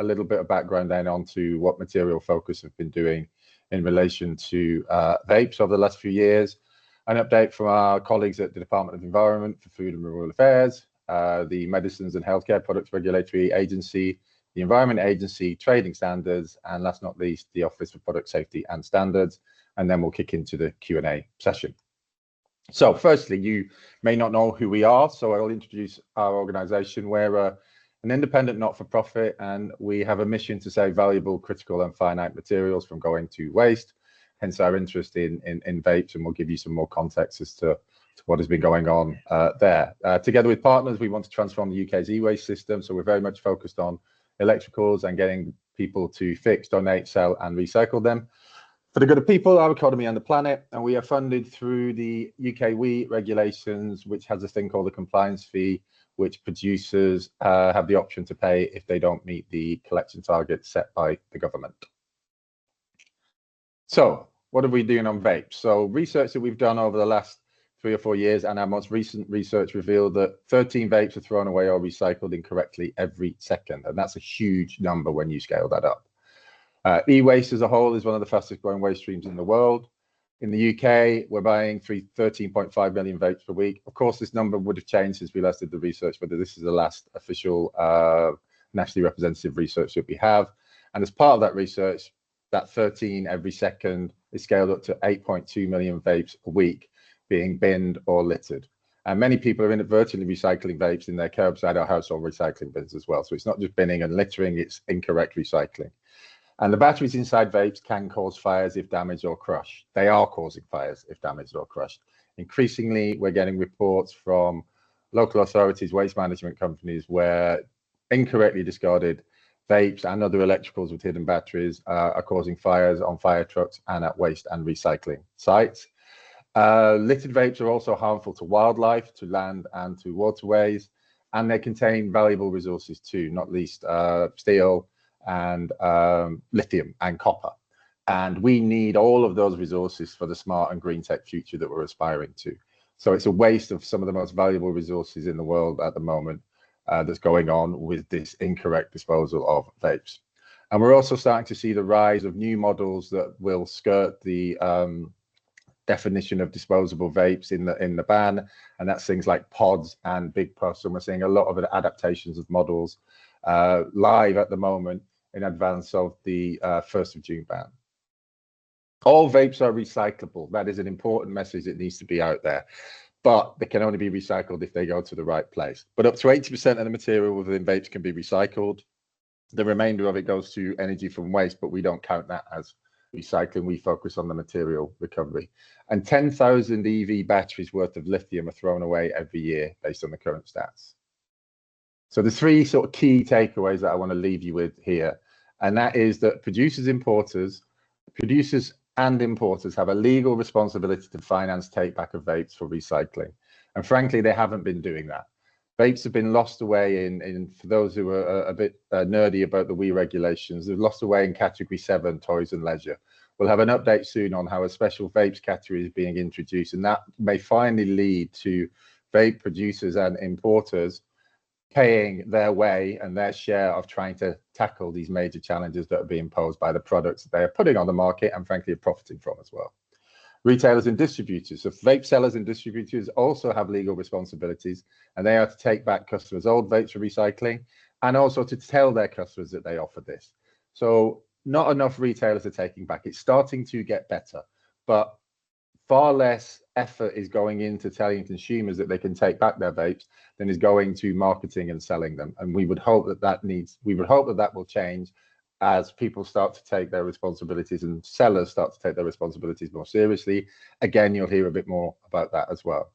a little bit of background then onto what Material Focus have been doing in relation to vapes over the last few years. An update from our colleagues at the Department of Environment for Food and Rural Affairs, the Medicines and Healthcare Products Regulatory Agency, the Environment Agency, Trading Standards, and last not least, the Office for Product Safety and Standards. And then we'll kick into the Q&A session. So firstly, you may not know who we are, so I'll introduce our organisation. We're an independent not-for-profit, and we have a mission to save valuable, critical and finite materials from going to waste, hence our interest in vapes, and we'll give you some more context as to what has been going on there. Together with partners, we want to transform the UK's e-waste system, so we're very much focused on electricals and getting people to fix, donate, sell and recycle them for the good of people, our economy and the planet. And we are funded through the UK WEEE regulations, which has a thing called a compliance fee, which producers have the option to pay if they don't meet the collection targets set by the government. So what are we doing on vapes? So research that we've done over the last 3 or 4 years, and our most recent research revealed that 13 vapes are thrown away or recycled incorrectly every second. And that's a huge number when you scale that up. E-waste as a whole is one of the fastest growing waste streams in the world. In the UK, we're buying 13.5 million vapes per week. Of course, this number would have changed since we last did the research, but this is the last official nationally representative research that we have. And as part of that research, that 13 every second is scaled up to 8.2 million vapes a week being binned or littered. And many people are inadvertently recycling vapes in their curbside or household recycling bins as well. So it's not just binning and littering, it's incorrect recycling. And the batteries inside vapes can cause fires if damaged or crushed. They are causing fires if damaged or crushed. Increasingly, we're getting reports from local authorities, waste management companies, where incorrectly discarded vapes and other electricals with hidden batteries are causing fires on fire trucks and at waste and recycling sites. Littered vapes are also harmful to wildlife, to land and to waterways, and they contain valuable resources too, not least steel and lithium and copper. And we need all of those resources for the smart and green tech future that we're aspiring to. So it's a waste of some of the most valuable resources in the world at the moment that's going on with this incorrect disposal of vapes. And we're also starting to see the rise of new models that will skirt the definition of disposable vapes in the ban, and that's things like pods and big puffs. And we're seeing a lot of adaptations of models live at the moment in advance of the 1st of June ban. All vapes are recyclable. That is an important message that needs to be out there, but they can only be recycled if they go to the right place. But up to 80% of the material within vapes can be recycled. The remainder of it goes to energy from waste, but we don't count that as recycling. We focus on the material recovery. And 10,000 EV batteries worth of lithium are thrown away every year based on the current stats. So the 3 sort of key takeaways that I want to leave you with here, and that is that producers and importers have a legal responsibility to finance take-back of vapes for recycling. And frankly, they haven't been doing that. Vapes have been lost away for those who are a bit nerdy about the WEEE regulations, they've lost away in category 7, toys and leisure. We'll have an update soon on how a special vapes category is being introduced, and that may finally lead to vape producers and importers paying their way and their share of trying to tackle these major challenges that are being posed by the products that they are putting on the market and frankly are profiting from as well. Retailers and distributors. So vape sellers and distributors also have legal responsibilities, and they are to take back customers' old vapes for recycling and also to tell their customers that they offer this. So not enough retailers are taking back. It's starting to get better, but far less effort is going into telling consumers that they can take back their vapes than is going to marketing and selling them. And we would hope that that will change as people start to take their responsibilities and sellers start to take their responsibilities more seriously. Again, you'll hear a bit more about that as well.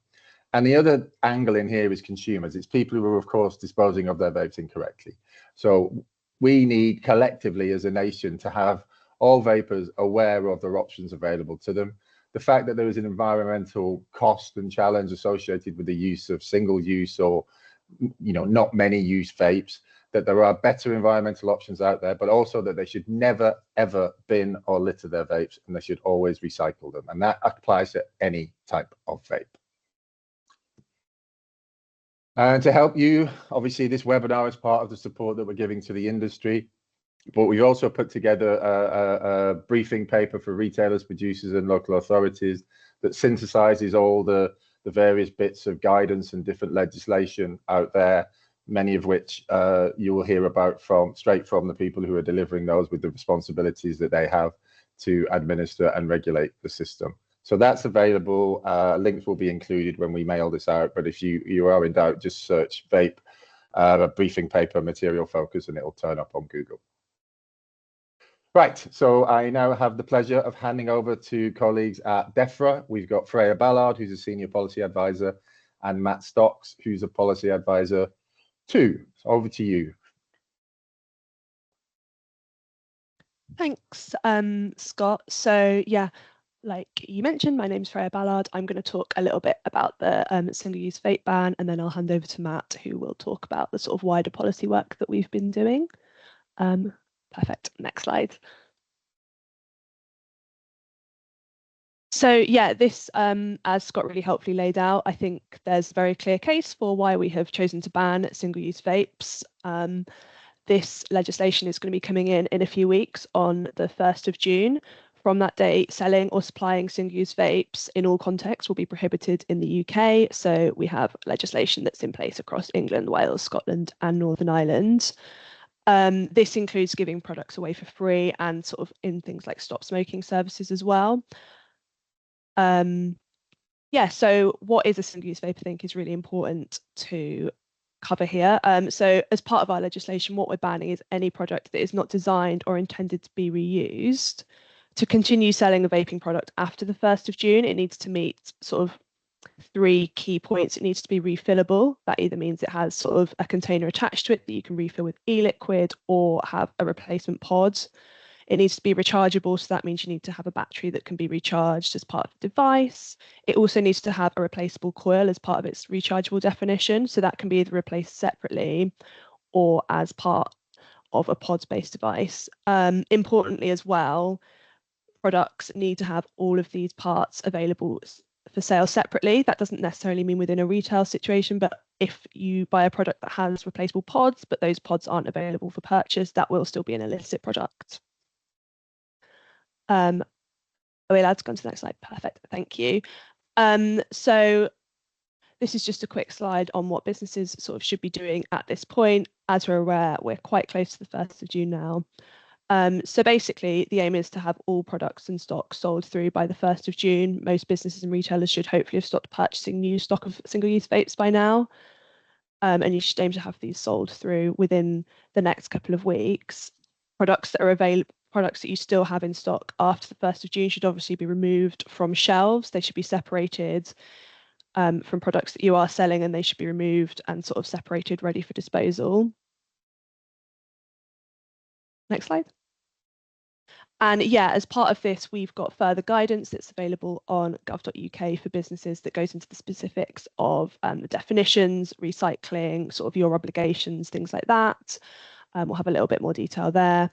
And the other angle in here is consumers. It's people who are, of course, disposing of their vapes incorrectly. So we need collectively as a nation to have all vapers aware of their options available to them. The fact that there is an environmental cost and challenge associated with the use of single use or, not many use vapes, that there are better environmental options out there, but also that they should never, ever bin or litter their vapes, and they should always recycle them. And that applies to any type of vape. And to help you, obviously, this webinar is part of the support that we're giving to the industry. But we've also put together a briefing paper for retailers, producers, and local authorities that synthesizes all the various bits of guidance and different legislation out there, many of which you will hear about straight from the people who are delivering those, with the responsibilities that they have to administer and regulate the system. So that's available. Links will be included when we mail this out. But if you are in doubt, just search vape briefing paper material focus and it'll turn up on Google. Right, so I now have the pleasure of handing over to colleagues at DEFRA. We've got Freya Ballard, who's a senior policy advisor, and Matt Stocks, who's a policy advisor too. So over to you. Thanks, Scott. So yeah, like you mentioned, my name's Freya Ballard. I'm going to talk a little bit about the single-use vape ban, and then I'll hand over to Matt, who will talk about the sort of wider policy work that we've been doing. Perfect. Next slide. So yeah, this, as Scott really helpfully laid out, I think there's a very clear case for why we have chosen to ban single-use vapes. This legislation is going to be coming in a few weeks on the 1st of June. From that date, selling or supplying single-use vapes in all contexts will be prohibited in the UK. So we have legislation that's in place across England, Wales, Scotland, and Northern Ireland. This includes giving products away for free and sort of in things like stop smoking services as well. Yeah, so what is a single-use vape, I think, is really important to cover here. So as part of our legislation, what we're banning is any product that is not designed or intended to be reused. To continue selling a vaping product after the 1st of June, it needs to meet sort of 3 key points. It needs to be refillable. That either means it has sort of a container attached to it that you can refill with e-liquid or have a replacement pod. It needs to be rechargeable, so that means you need to have a battery that can be recharged as part of the device. It also needs to have a replaceable coil as part of its rechargeable definition, so that can be either replaced separately or as part of a pods-based device. Importantly as well, products need to have all of these parts available for sale separately. That doesn't necessarily mean within a retail situation, but if you buy a product that has replaceable pods, but those pods aren't available for purchase, that will still be an illicit product. Are we allowed to go on to the next slide? Perfect, thank you. So this is just a quick slide on what businesses sort of should be doing at this point. As we're aware, we're quite close to the 1st of June now. So basically, the aim is to have all products and stock sold through by the 1st of June. Most businesses and retailers should hopefully have stopped purchasing new stock of single-use vapes by now. And you should aim to have these sold through within the next couple of weeks. Products that are available, products that you still have in stock after the 1st of June should obviously be removed from shelves. They should be separated from products that you are selling, and they should be removed and sort of separated, ready for disposal. Next slide. And yeah, as part of this, we've got further guidance that's available on gov.uk for businesses that goes into the specifics of the definitions, recycling, sort of your obligations, things like that. We'll have a little bit more detail there.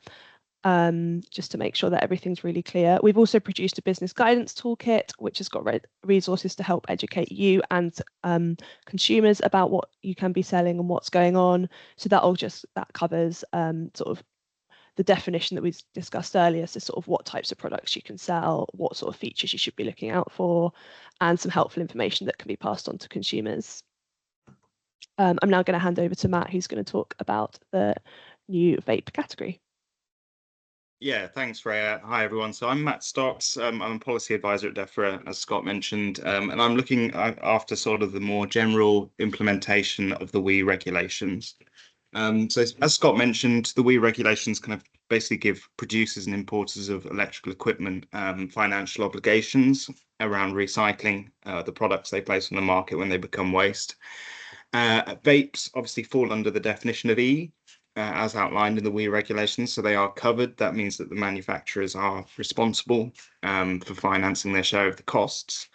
Just to make sure that everything's really clear. We've also produced a business guidance toolkit, which has got resources to help educate you and consumers about what you can be selling and what's going on. So that covers sort of the definition that we discussed earlier, so sort of what types of products you can sell, what sort of features you should be looking out for, and some helpful information that can be passed on to consumers. I'm now going to hand over to Matt, who's going to talk about the new vape category. Yeah, thanks, Freya. Hi, everyone. So I'm Matt Stocks. I'm a policy advisor at DEFRA, as Scott mentioned, and I'm looking after sort of the more general implementation of the WEEE regulations. So as Scott mentioned, the WEEE regulations kind of basically give producers and importers of electrical equipment financial obligations around recycling the products they place on the market when they become waste. Vapes obviously fall under the definition of E, as outlined in the WEEE regulations, so they are covered. That means that the manufacturers are responsible for financing their share of the costs.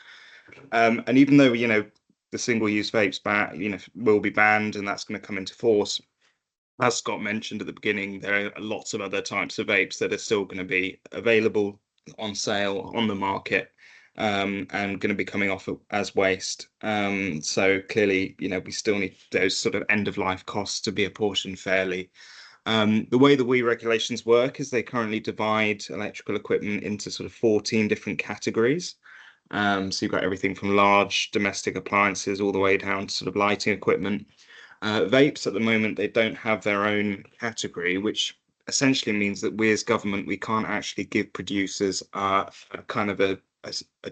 And even though, the single-use vapes will be banned and that's going to come into force, as Scott mentioned at the beginning, there are lots of other types of vapes that are still going to be available on sale on the market and going to be coming off as waste. So clearly, we still need those sort of end-of-life costs to be apportioned fairly The way the WEEE regulations work is they currently divide electrical equipment into sort of 14 different categories. So you've got everything from large domestic appliances all the way down to sort of lighting equipment. Vapes at the moment, they don't have their own category, which essentially means that we as government, we can't actually give producers a kind of a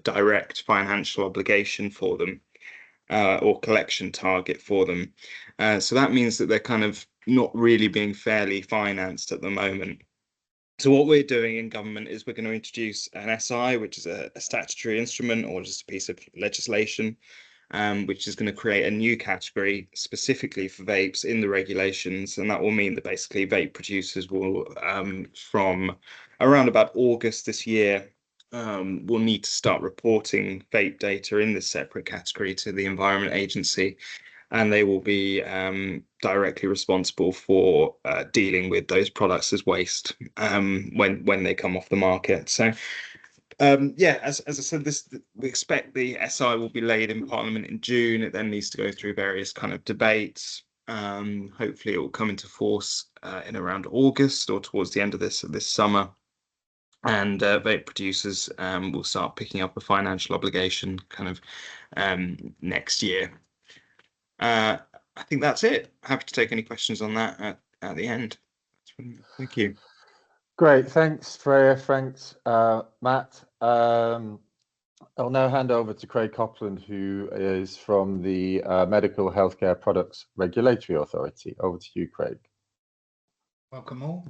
direct financial obligation for them or collection target for them. So that means that they're kind of not really being fairly financed at the moment. So what we're doing in government is we're going to introduce an SI, which is a statutory instrument or just a piece of legislation, which is going to create a new category specifically for vapes in the regulations. And that will mean that basically vape producers will, from around about August this year, will need to start reporting vape data in this separate category to the Environment Agency. And they will be directly responsible for dealing with those products as waste when they come off the market. So, yeah, as I said, we expect the SI will be laid in Parliament in June. It then needs to go through various kind of debates. Hopefully, it will come into force in around August or towards the end of this summer. And vape producers will start picking up a financial obligation kind of next year. I think that's it. Happy to take any questions on that at the end. Thank you. Great, thanks Freya, thanks Matt. I'll now hand over to Craig Copland, who is from the Medical Healthcare Products Regulatory Authority. Over to you, Craig. Welcome all.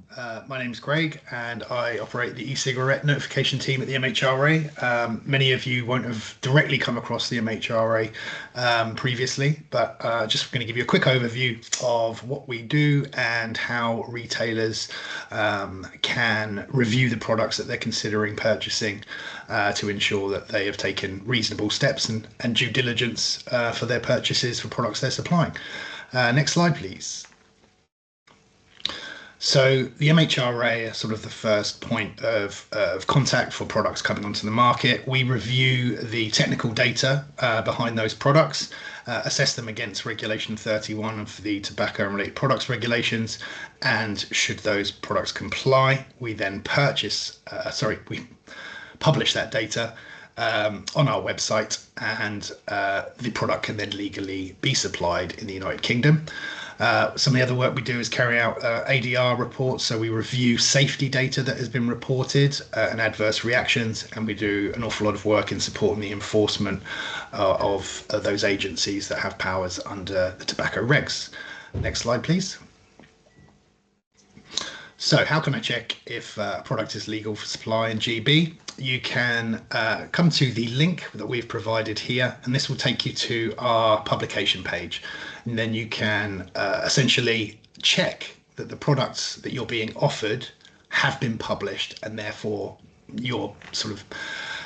My name is Craig and I operate the e-cigarette notification team at the MHRA. Many of you won't have directly come across the MHRA previously, but just going to give you a quick overview of what we do and how retailers can review the products that they're considering purchasing to ensure that they have taken reasonable steps and due diligence for their purchases for products they're supplying. Next slide, please. So the MHRA are sort of the first point of contact for products coming onto the market. We review the technical data behind those products, assess them against Regulation 31 of the Tobacco and Related Products Regulations, and should those products comply, we then we publish that data on our website, and the product can then legally be supplied in the United Kingdom. Some of the other work we do is carry out ADR reports, so we review safety data that has been reported and adverse reactions, and we do an awful lot of work in supporting the enforcement of those agencies that have powers under the tobacco regs. Next slide, please. So how can I check if a product is legal for supply in GB? You can come to the link that we've provided here, and this will take you to our publication page. And then you can essentially check that the products that you're being offered have been published, and therefore you're sort of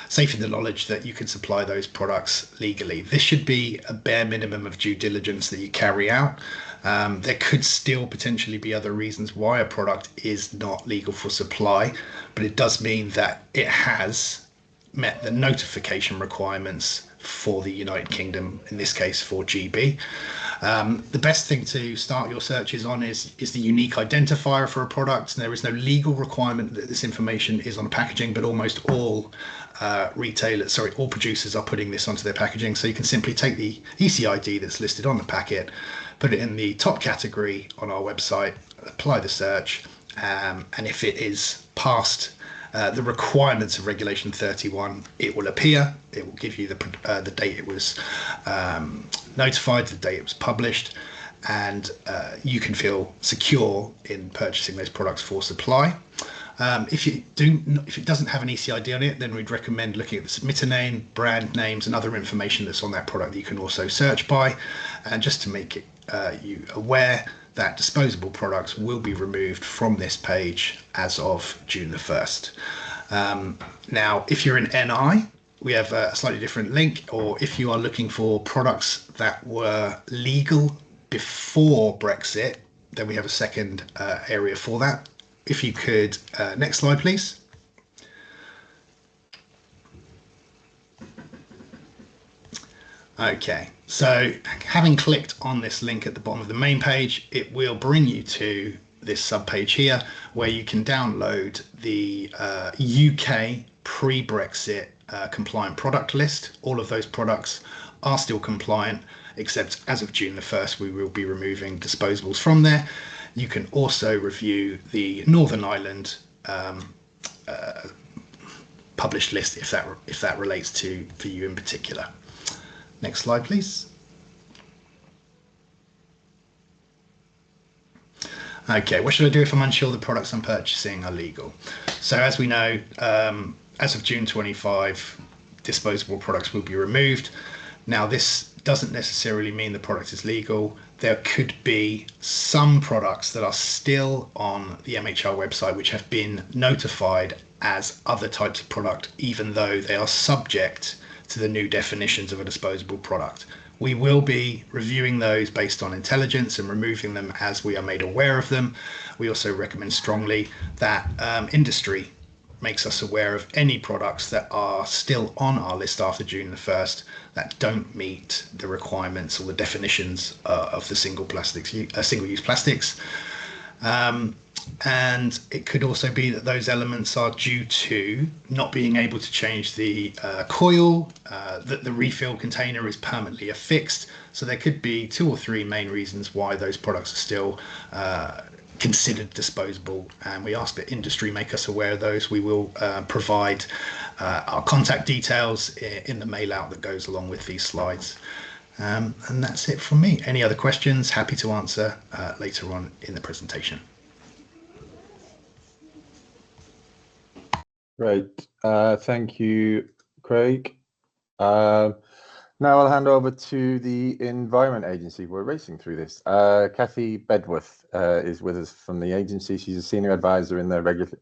safe in the knowledge that you can supply those products legally. This should be a bare minimum of due diligence that you carry out. There could still potentially be other reasons why a product is not legal for supply, but it does mean that it has met the notification requirements for the United Kingdom, in this case for GB. The best thing to start your searches on is the unique identifier for a product. There is no legal requirement that this information is on the packaging, but almost all all producers are putting this onto their packaging. So you can simply take the ECID that's listed on the packet, put it in the top category on our website, apply the search, and if it is past the requirements of Regulation 31, it will appear. It will give you the date it was notified, the date it was published, and you can feel secure in purchasing those products for supply. If it doesn't have an ECID on it, then we'd recommend looking at the submitter name, brand names, and other information that's on that product that you can also search by. And just to make it you aware that disposable products will be removed from this page as of June the 1st. Now, if you're an NI, we have a slightly different link, or if you are looking for products that were legal before Brexit, then we have a second area for that. If you could, next slide, please. Okay, so having clicked on this link at the bottom of the main page, it will bring you to this subpage here, where you can download the UK pre-Brexit compliant product list. All of those products are still compliant, except as of June the 1st, we will be removing disposables from there. You can also review the Northern Ireland published list if that relates to for you in particular. Next slide, please. Okay, what should I do if I'm unsure the products I'm purchasing are legal? So as we know, as of June 25, disposable products will be removed. Now, this doesn't necessarily mean the product is legal. There could be some products that are still on the MHR website which have been notified as other types of product, even though they are subject to the new definitions of a disposable product. We will be reviewing those based on intelligence and removing them as we are made aware of them. We also recommend strongly that industry makes us aware of any products that are still on our list after June the 1st that don't meet the requirements or the definitions of the single-use plastics. And it could also be that those elements are due to not being able to change the coil, that the refill container is permanently affixed. So there could be 2 or 3 main reasons why those products are still considered disposable, and we ask that industry make us aware of those. We will provide our contact details in the mail out that goes along with these slides. And that's it from me. Any other questions? Happy to answer later on in the presentation. Great. Thank you, Craig. Now I'll hand over to the Environment Agency. We're racing through this. Cathy Bedworth is with us from the agency. She's a senior advisor in the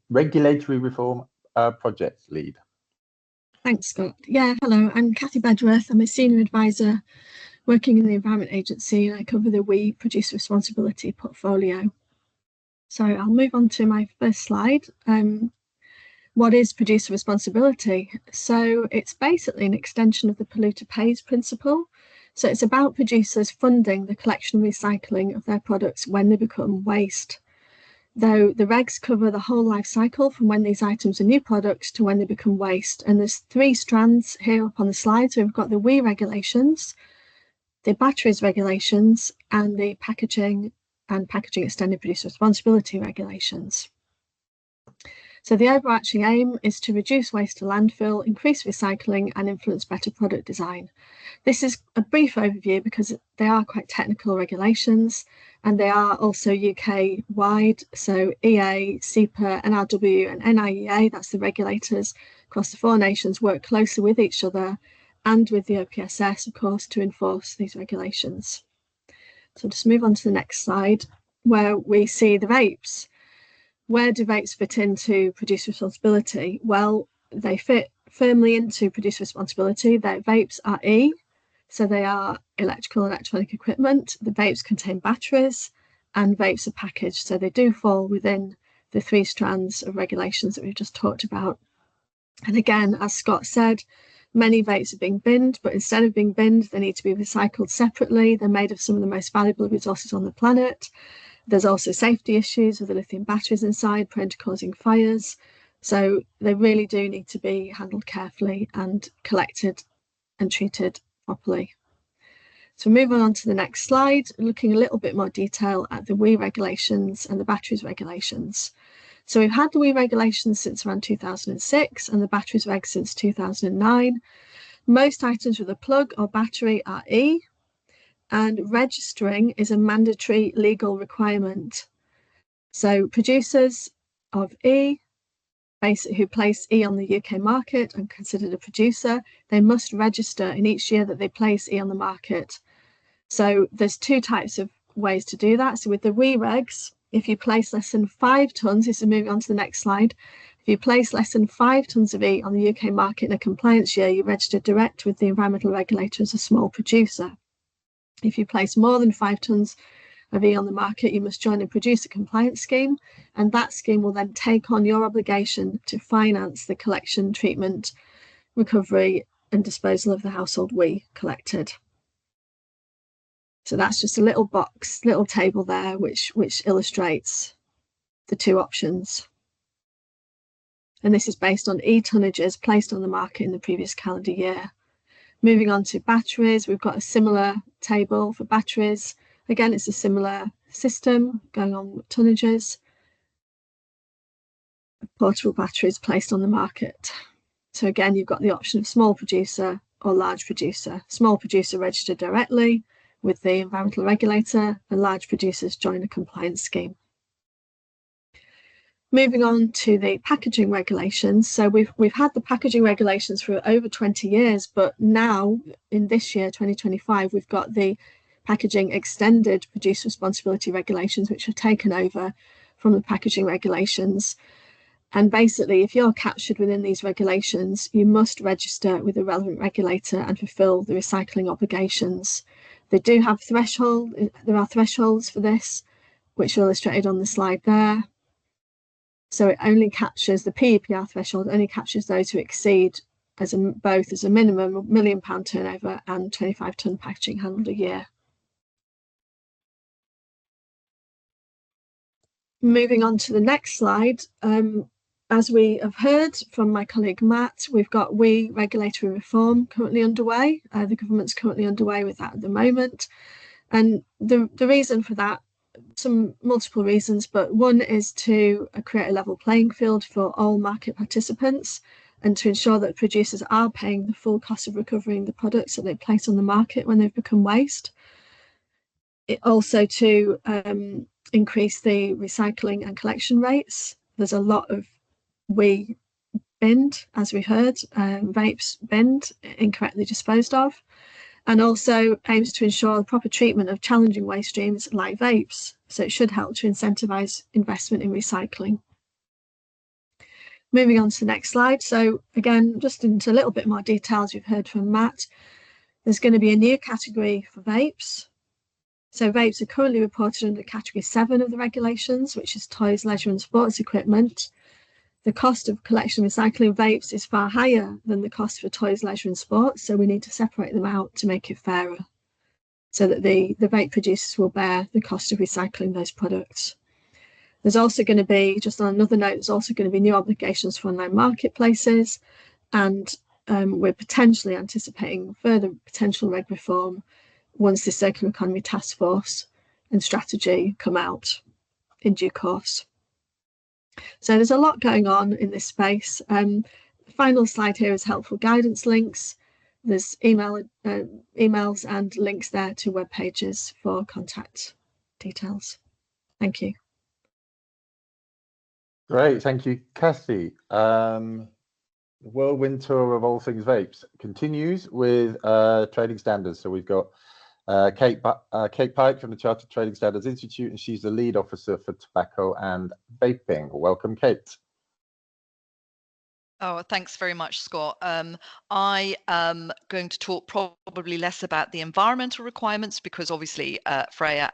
regulatory reform project lead. Thanks, Scott. Yeah, hello, I'm Cathy Bedworth. I'm a senior advisor working in the Environment Agency, and I cover the WE Producer Responsibility portfolio. So I'll move on to my first slide. What is producer responsibility? So it's basically an extension of the polluter pays principle. So it's about producers funding the collection and recycling of their products when they become waste. Though the regs cover the whole life cycle from when these items are new products to when they become waste. And there's 3 strands here up on the slide. So we've got the WE regulations, the batteries regulations, and the packaging and packaging extended producer responsibility regulations. So the overarching aim is to reduce waste to landfill, increase recycling, and influence better product design. This is a brief overview because they are quite technical regulations, and they are also UK wide. So EA, SEPA, NRW, and NIEA, that's the regulators across the 4 nations, work closely with each other and with the OPSS, of course, to enforce these regulations. So I'll just move on to the next slide, where we see the vapes. Where do vapes fit into producer responsibility? Well, they fit firmly into producer responsibility. Their vapes are E, so they are electrical and electronic equipment. The vapes contain batteries, and vapes are packaged, so they do fall within the 3 strands of regulations that we've just talked about. And again, as Scott said, many vapes are being binned, but instead of being binned, they need to be recycled separately. They're made of some of the most valuable resources on the planet. There's also safety issues with the lithium batteries inside, prone to causing fires. So they really do need to be handled carefully and collected and treated properly. So moving on to the next slide, looking a little bit more detail at the WE regulations and the batteries regulations. So we've had the WE regulations since around 2006 and the batteries reg since 2009. Most items with a plug or battery are E, and registering is a mandatory legal requirement. So producers of E, basically who place E on the UK market and considered a producer, they must register in each year that they place E on the market. So there's 2 types of ways to do that. So with the WE regs, if you place less than 5 tonnes, this is moving on to the next slide, if you place less than 5 tonnes of E on the UK market in a compliance year, you register direct with the environmental regulator as a small producer. If you place more than 5 tonnes of E on the market, you must join a producer compliance scheme, and that scheme will then take on your obligation to finance the collection, treatment, recovery and disposal of the household WE collected. So that's just a little box, little table there, which illustrates the two options. And this is based on e-tonnages placed on the market in the previous calendar year. Moving on to batteries, we've got a similar table for batteries. Again, it's a similar system going on with tonnages. Portable batteries placed on the market. So again, you've got the option of small producer or large producer. Small producer registered directly with the environmental regulator, and large producers join a compliance scheme. Moving on to the packaging regulations. So we've had the packaging regulations for over 20 years, but now in this year, 2025, we've got the packaging extended producer responsibility regulations, which have taken over from the packaging regulations. And basically, if you're captured within these regulations, you must register with the relevant regulator and fulfill the recycling obligations. They do have there are thresholds for this, which are illustrated on the slide there. So it only captures, the PEPR threshold only captures those who exceed both as a minimum £1 million turnover and 25-tonne packaging handled a year. Moving on to the next slide, as we have heard from my colleague Matt, we've got regulatory reform currently underway. The government's currently underway with that at the moment. And the reason for that, some multiple reasons, but one is to create a level playing field for all market participants and to ensure that producers are paying the full cost of recovering the products that they place on the market when they've become waste. It also to increase the recycling and collection rates. There's a lot of binned, as we heard, vapes binned, incorrectly disposed of, and also aims to ensure the proper treatment of challenging waste streams like vapes. So it should help to incentivise investment in recycling. Moving on to the next slide. So again, just into a little bit more details you've heard from Matt, there's going to be a new category for vapes. So vapes are currently reported under category 7 of the regulations, which is toys, leisure and sports equipment. The cost of collection and recycling vapes is far higher than the cost for toys, leisure and sports, so we need to separate them out to make it fairer, so that the vape producers will bear the cost of recycling those products. There's also going to be, just on another note, there's also going to be new obligations for online marketplaces, and we're potentially anticipating further potential reg reform once the Circular Economy Task Force and strategy come out in due course. So there's a lot going on in this space. The final slide here is helpful guidance links. There's emails and links there to web pages for contact details. Thank you. Great, thank you, Cathy. The whirlwind tour of all things vapes continues with trading standards. So we've got Kate Pike from the Chartered Trading Standards Institute, and she's the lead officer for tobacco and vaping. Welcome, Kate. Oh, thanks very much, Scott. I am going to talk probably less about the environmental requirements because obviously Freya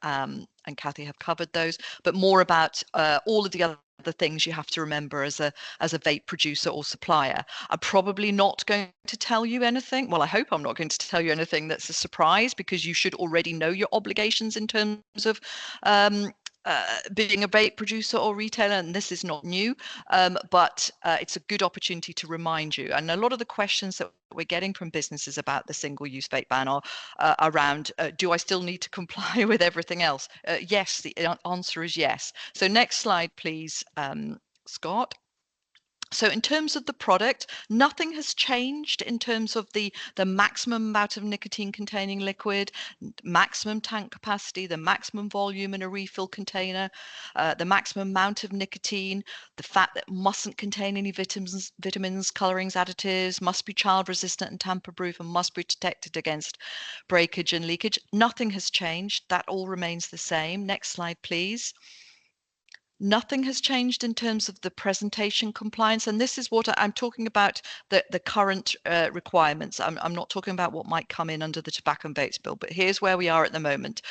and Cathy have covered those, but more about all of the other things you have to remember as a vape producer or supplier. I'm probably not going to tell you anything. Well, I hope I'm not going to tell you anything that's a surprise, because you should already know your obligations in terms of being a vape producer or retailer, and this is not new, but it's a good opportunity to remind you. And a lot of the questions that we're getting from businesses about the single-use vape ban are around, do I still need to comply with everything else? Yes, the answer is yes. So next slide, please, Scott. So in terms of the product, nothing has changed in terms of the maximum amount of nicotine containing liquid, maximum tank capacity, the maximum volume in a refill container, the maximum amount of nicotine, the fact that mustn't contain any vitamins, colorings, additives, must be child resistant and tamper proof, and must be protected against breakage and leakage. Nothing has changed. That all remains the same. Next slide, please. Nothing has changed in terms of the presentation compliance, and this is what I'm talking about, the current requirements. I'm not talking about what might come in under the Tobacco and Vapes Bill, but here's where we are at the moment.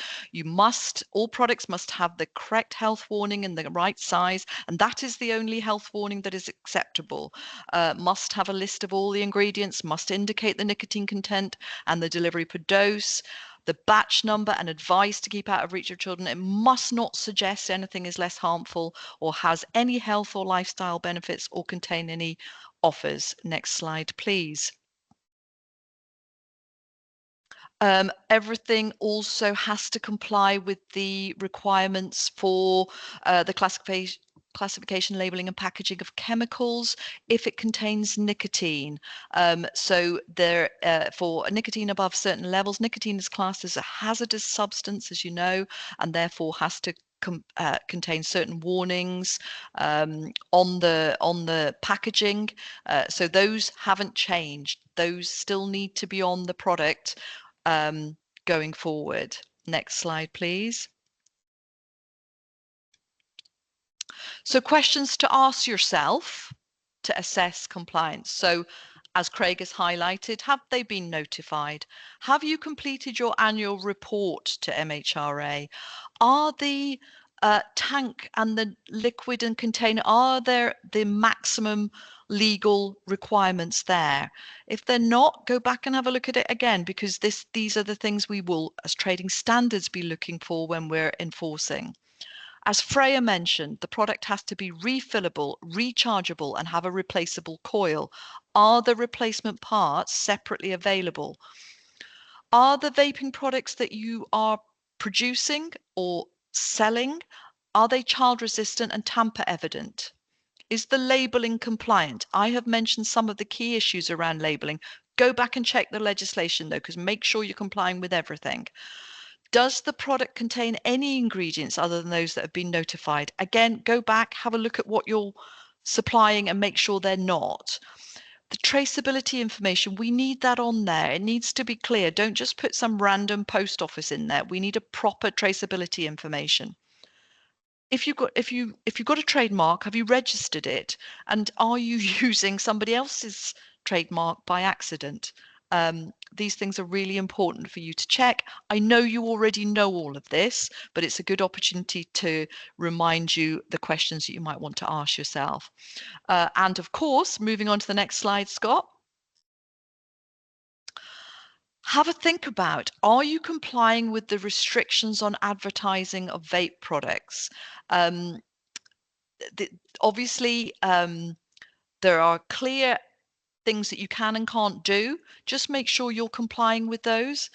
All products must have the correct health warning in the right size, and that is the only health warning that is acceptable. Must have a list of all the ingredients, must indicate the nicotine content and the delivery per dose. the batch number and advice to keep out of reach of children. It must not suggest anything is less harmful or has any health or lifestyle benefits or contain any offers. Next slide, please. Everything also has to comply with the requirements for the classification, labeling and packaging of chemicals if it contains nicotine. So there, for nicotine above certain levels, nicotine is classed as a hazardous substance, as you know, and therefore has to contain certain warnings on the packaging. So those haven't changed. Those still need to be on the product going forward. Next slide, please. So questions to ask yourself to assess compliance. So as Craig has highlighted, have they been notified? Have you completed your annual report to MHRA? Are the tank and the liquid and container, are there the maximum legal requirements there? If they're not, go back and have a look at it again, because these are the things we will, as trading standards, be looking for when we're enforcing. As Freya mentioned, the product has to be refillable, rechargeable, and have a replaceable coil. Are the replacement parts separately available? Are the vaping products that you are producing or selling, are they child resistant and tamper evident? Is the labeling compliant? I have mentioned some of the key issues around labeling. Go back and check the legislation though, because make sure you're complying with everything. Does the product contain any ingredients other than those that have been notified? Again, go back, have a look at what you're supplying and make sure they're not. The traceability information, we need that on there. It needs to be clear. Don't just put some random post office in there. We need a proper traceability information. If you've got a trademark, have you registered it? And are you using somebody else's trademark by accident? These things are really important for you to check. I know you already know all of this, but it's a good opportunity to remind you the questions that you might want to ask yourself. And of course, moving on to the next slide, Scott. Have a think about, are you complying with the restrictions on advertising of vape products? Obviously, there are clear things that you can and can't do. Just make sure you're complying with those.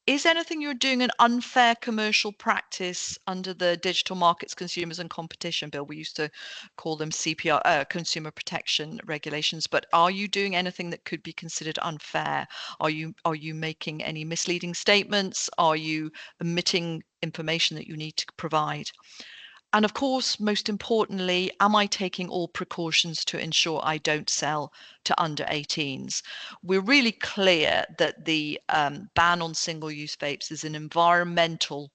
Is anything you're doing an unfair commercial practice under the Digital Markets, Consumers and Competition Bill? We used to call them CPR, Consumer Protection Regulations. But are you doing anything that could be considered unfair? Are you making any misleading statements? Are you omitting information that you need to provide? And of course, most importantly, am I taking all precautions to ensure I don't sell to under 18s? We're really clear that the ban on single-use vapes is an environmental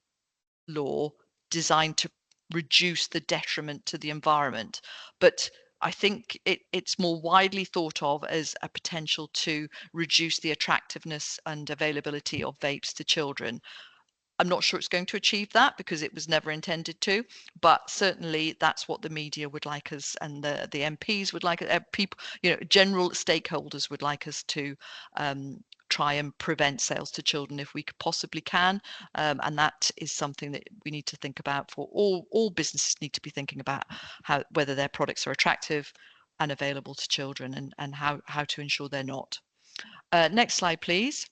law designed to reduce the detriment to the environment. But I think it's more widely thought of as a potential to reduce the attractiveness and availability of vapes to children. I'm not sure it's going to achieve that because it was never intended to, but certainly that's what the media would like us, and the MPs would like people, general stakeholders would like us to try and prevent sales to children if we possibly can, and that is something that we need to think about. For all businesses need to be thinking about whether their products are attractive and available to children, and how to ensure they're not. Next slide, please.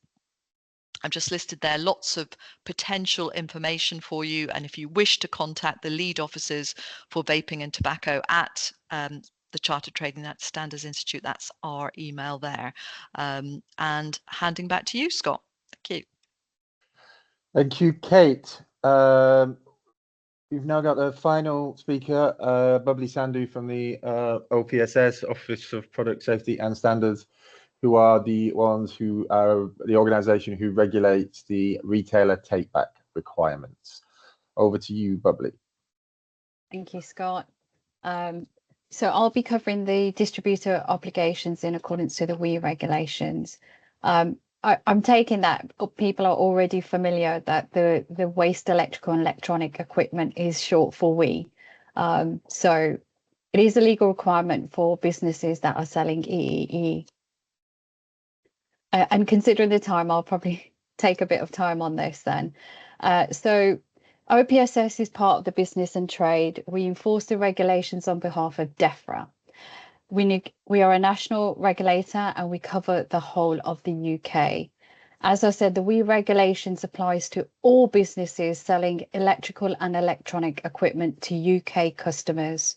I've just listed there lots of potential information for you, and if you wish to contact the lead officers for vaping and tobacco at the Chartered Trading Standards Institute, that's our email there. And handing back to you, Scott. Thank you. Thank you, Kate. We've now got the final speaker, Bubbly Sandhu from the OPSS, Office of Product Safety and Standards, who are the ones who are the organization who regulates the retailer take-back requirements. Over to you, Bubbly. Thank you, Scott. So I'll be covering the distributor obligations in accordance to the WEEE regulations. I'm taking that people are already familiar that the waste electrical and electronic equipment is short for WEEE. So it is a legal requirement for businesses that are selling EEE. And considering the time, I'll probably take a bit of time on this then. So OPSS is part of the business and trade. We enforce the regulations on behalf of DEFRA. We are a national regulator and we cover the whole of the UK. As I said, the WEEE regulations applies to all businesses selling electrical and electronic equipment to UK customers.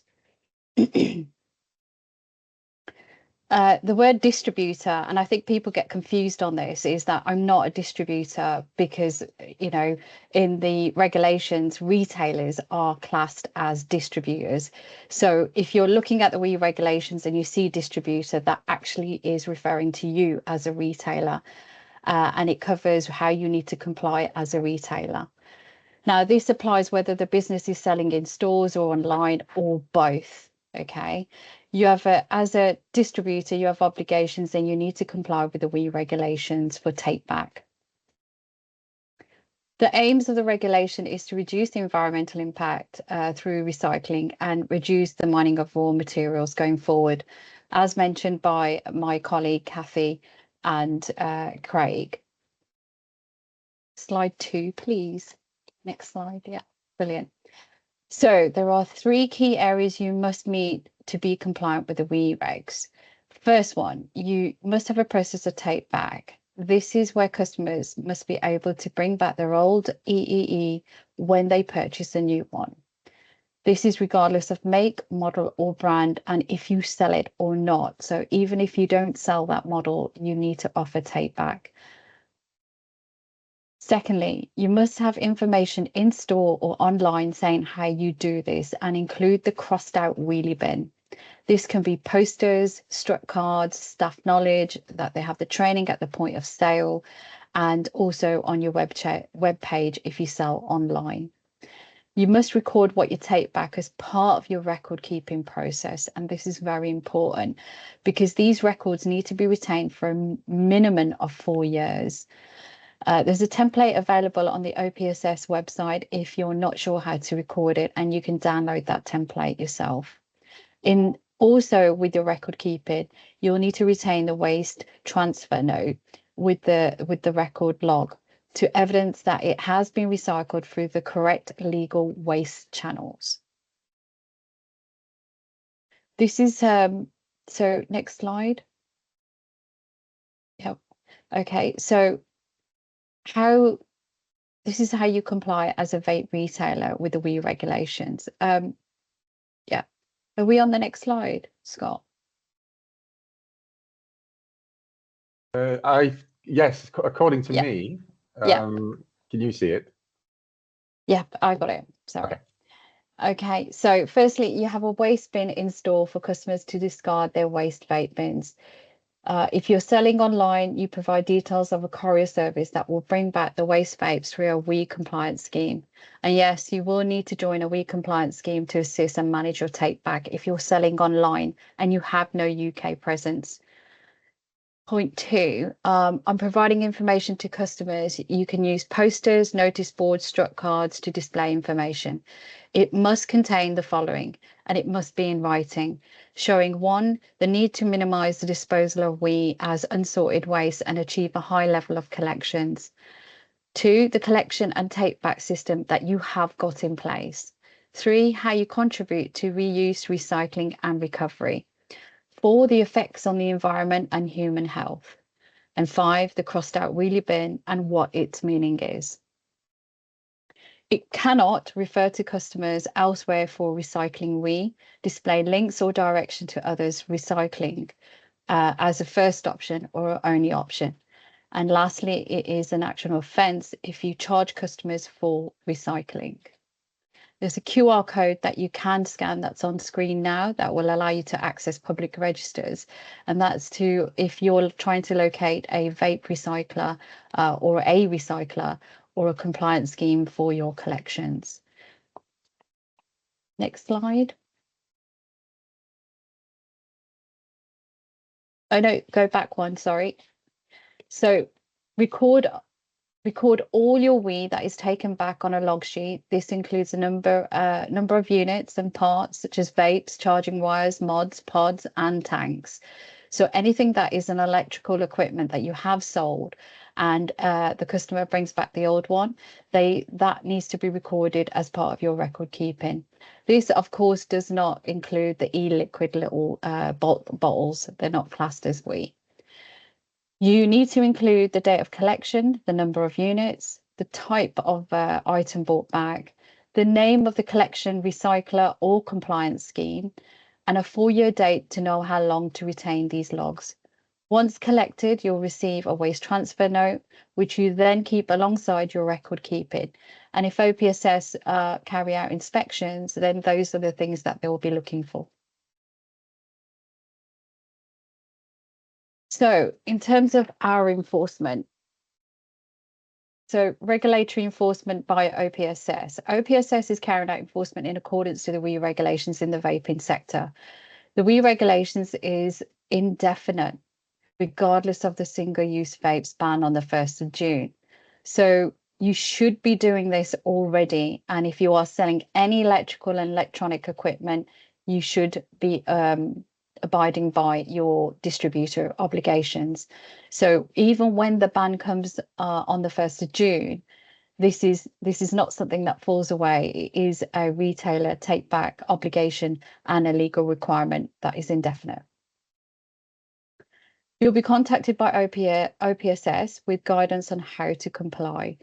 The word distributor, and I think people get confused on this, is that I'm not a distributor because, you know, in the regulations, retailers are classed as distributors. So if you're looking at the WEEE regulations and you see distributor, that actually is referring to you as a retailer, and it covers how you need to comply as a retailer. Now, this applies whether the business is selling in stores or online or both. Okay, you have as a distributor, you have obligations and you need to comply with the WEEE regulations for take back. The aims of the regulation is to reduce the environmental impact through recycling and reduce the mining of raw materials going forward, as mentioned by my colleague Cathy and Craig. Slide 2, please. Next slide. Yeah, brilliant. So there are 3 key areas you must meet to be compliant with the WEEE regs. First one, you must have a process of take back. This is where customers must be able to bring back their old EEE when they purchase a new one. This is regardless of make, model or brand, and if you sell it or not. So even if you don't sell that model, you need to offer take back. Secondly, you must have information in store or online saying how you do this and include the crossed out wheelie bin. This can be posters, struck cards, staff knowledge that they have the training at the point of sale, and also on your web page if you sell online. You must record what you take back as part of your record keeping process. And this is very important because these records need to be retained for a minimum of 4 years. There's a template available on the OPSS website if you're not sure how to record it, and you can download that template yourself. Also with your record keeping, you'll need to retain the waste transfer note with the record log to evidence that it has been recycled through the correct legal waste channels. This is so next slide. Yep. Okay, so this is how you comply as a vape retailer with the WEEE regulations. Yeah, are we on the next slide, Scott? Yes, according to me. Can you see it? Yep, I got it. Sorry. Okay, so firstly, you have a waste bin in store for customers to discard their waste vape bins. If you're selling online, you provide details of a courier service that will bring back the waste vapes through a WEEE compliance scheme. And yes, you will need to join a WEEE compliance scheme to assist and manage your take back if you're selling online and you have no UK presence. Point 2, I'm providing information to customers. You can use posters, notice boards, struck cards to display information. It must contain the following, and it must be in writing, showing 1, the need to minimise the disposal of WEEE as unsorted waste and achieve a high level of collections. 2, the collection and take back system that you have got in place. 3, how you contribute to reuse, recycling and recovery. 4, the effects on the environment and human health. And 5, the crossed out wheelie bin and what its meaning is. It cannot refer to customers elsewhere for recycling WEEE, display links or direction to others recycling as a first option or only option. And lastly, it is an action offence if you charge customers for recycling. There's a QR code that you can scan that's on screen now that will allow you to access public registers. And that's to, if you're trying to locate a vape recycler or a recycler or a compliance scheme for your collections. Next slide. Oh no, go back one, sorry. So record all your WEEE that is taken back on a log sheet. This includes a number of units and parts such as vapes, charging wires, mods, pods and tanks. So anything that is an electrical equipment that you have sold and the customer brings back the old one, that needs to be recorded as part of your record keeping. This, of course, does not include the e-liquid little bottles. They're not classed as wee. You need to include the date of collection, the number of units, the type of item brought back, the name of the collection recycler or compliance scheme, and a 4-year date to know how long to retain these logs. Once collected, you'll receive a waste transfer note, which you then keep alongside your record keeping. And if OPSS carry out inspections, then those are the things that they will be looking for. So in terms of our enforcement, so regulatory enforcement by OPSS. OPSS is carrying out enforcement in accordance to the WEEE regulations in the vaping sector. The WEEE regulations is indefinite, regardless of the single-use vapes ban on the 1st of June. So you should be doing this already. And if you are selling any electrical and electronic equipment, you should be abiding by your distributor obligations. So even when the ban comes on the 1st of June, this is not something that falls away. It is a retailer take back obligation and a legal requirement that is indefinite. You'll be contacted by OPSS with guidance on how to comply.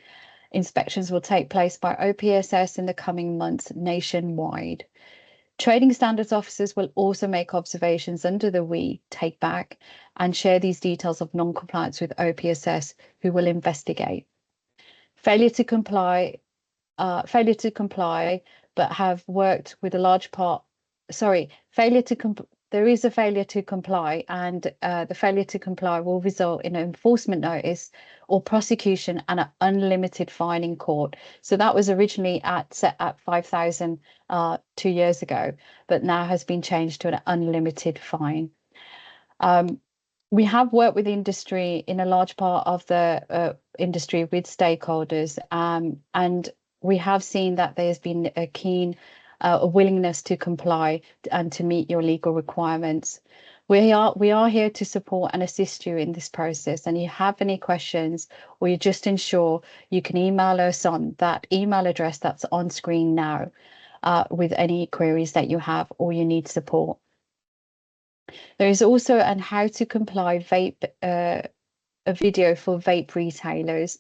Inspections will take place by OPSS in the coming months nationwide. Trading standards officers will also make observations under the WEEE take back and share these details of non-compliance with OPSS, who will investigate. Failure to comply, but have worked with a large part. Sorry, there is a failure to comply, and the failure to comply will result in an enforcement notice or prosecution and an unlimited fine in court. So that was originally set at 5,000 2 years ago, but now has been changed to an unlimited fine. We have worked with industry in a large part of the industry with stakeholders, and we have seen that there's been a keen willingness to comply and to meet your legal requirements. We are here to support and assist you in this process, and you have any questions, or you just ensure you can email us on that email address that's on screen now with any queries that you have or you need support. There is also an how to comply vape a video for vape retailers.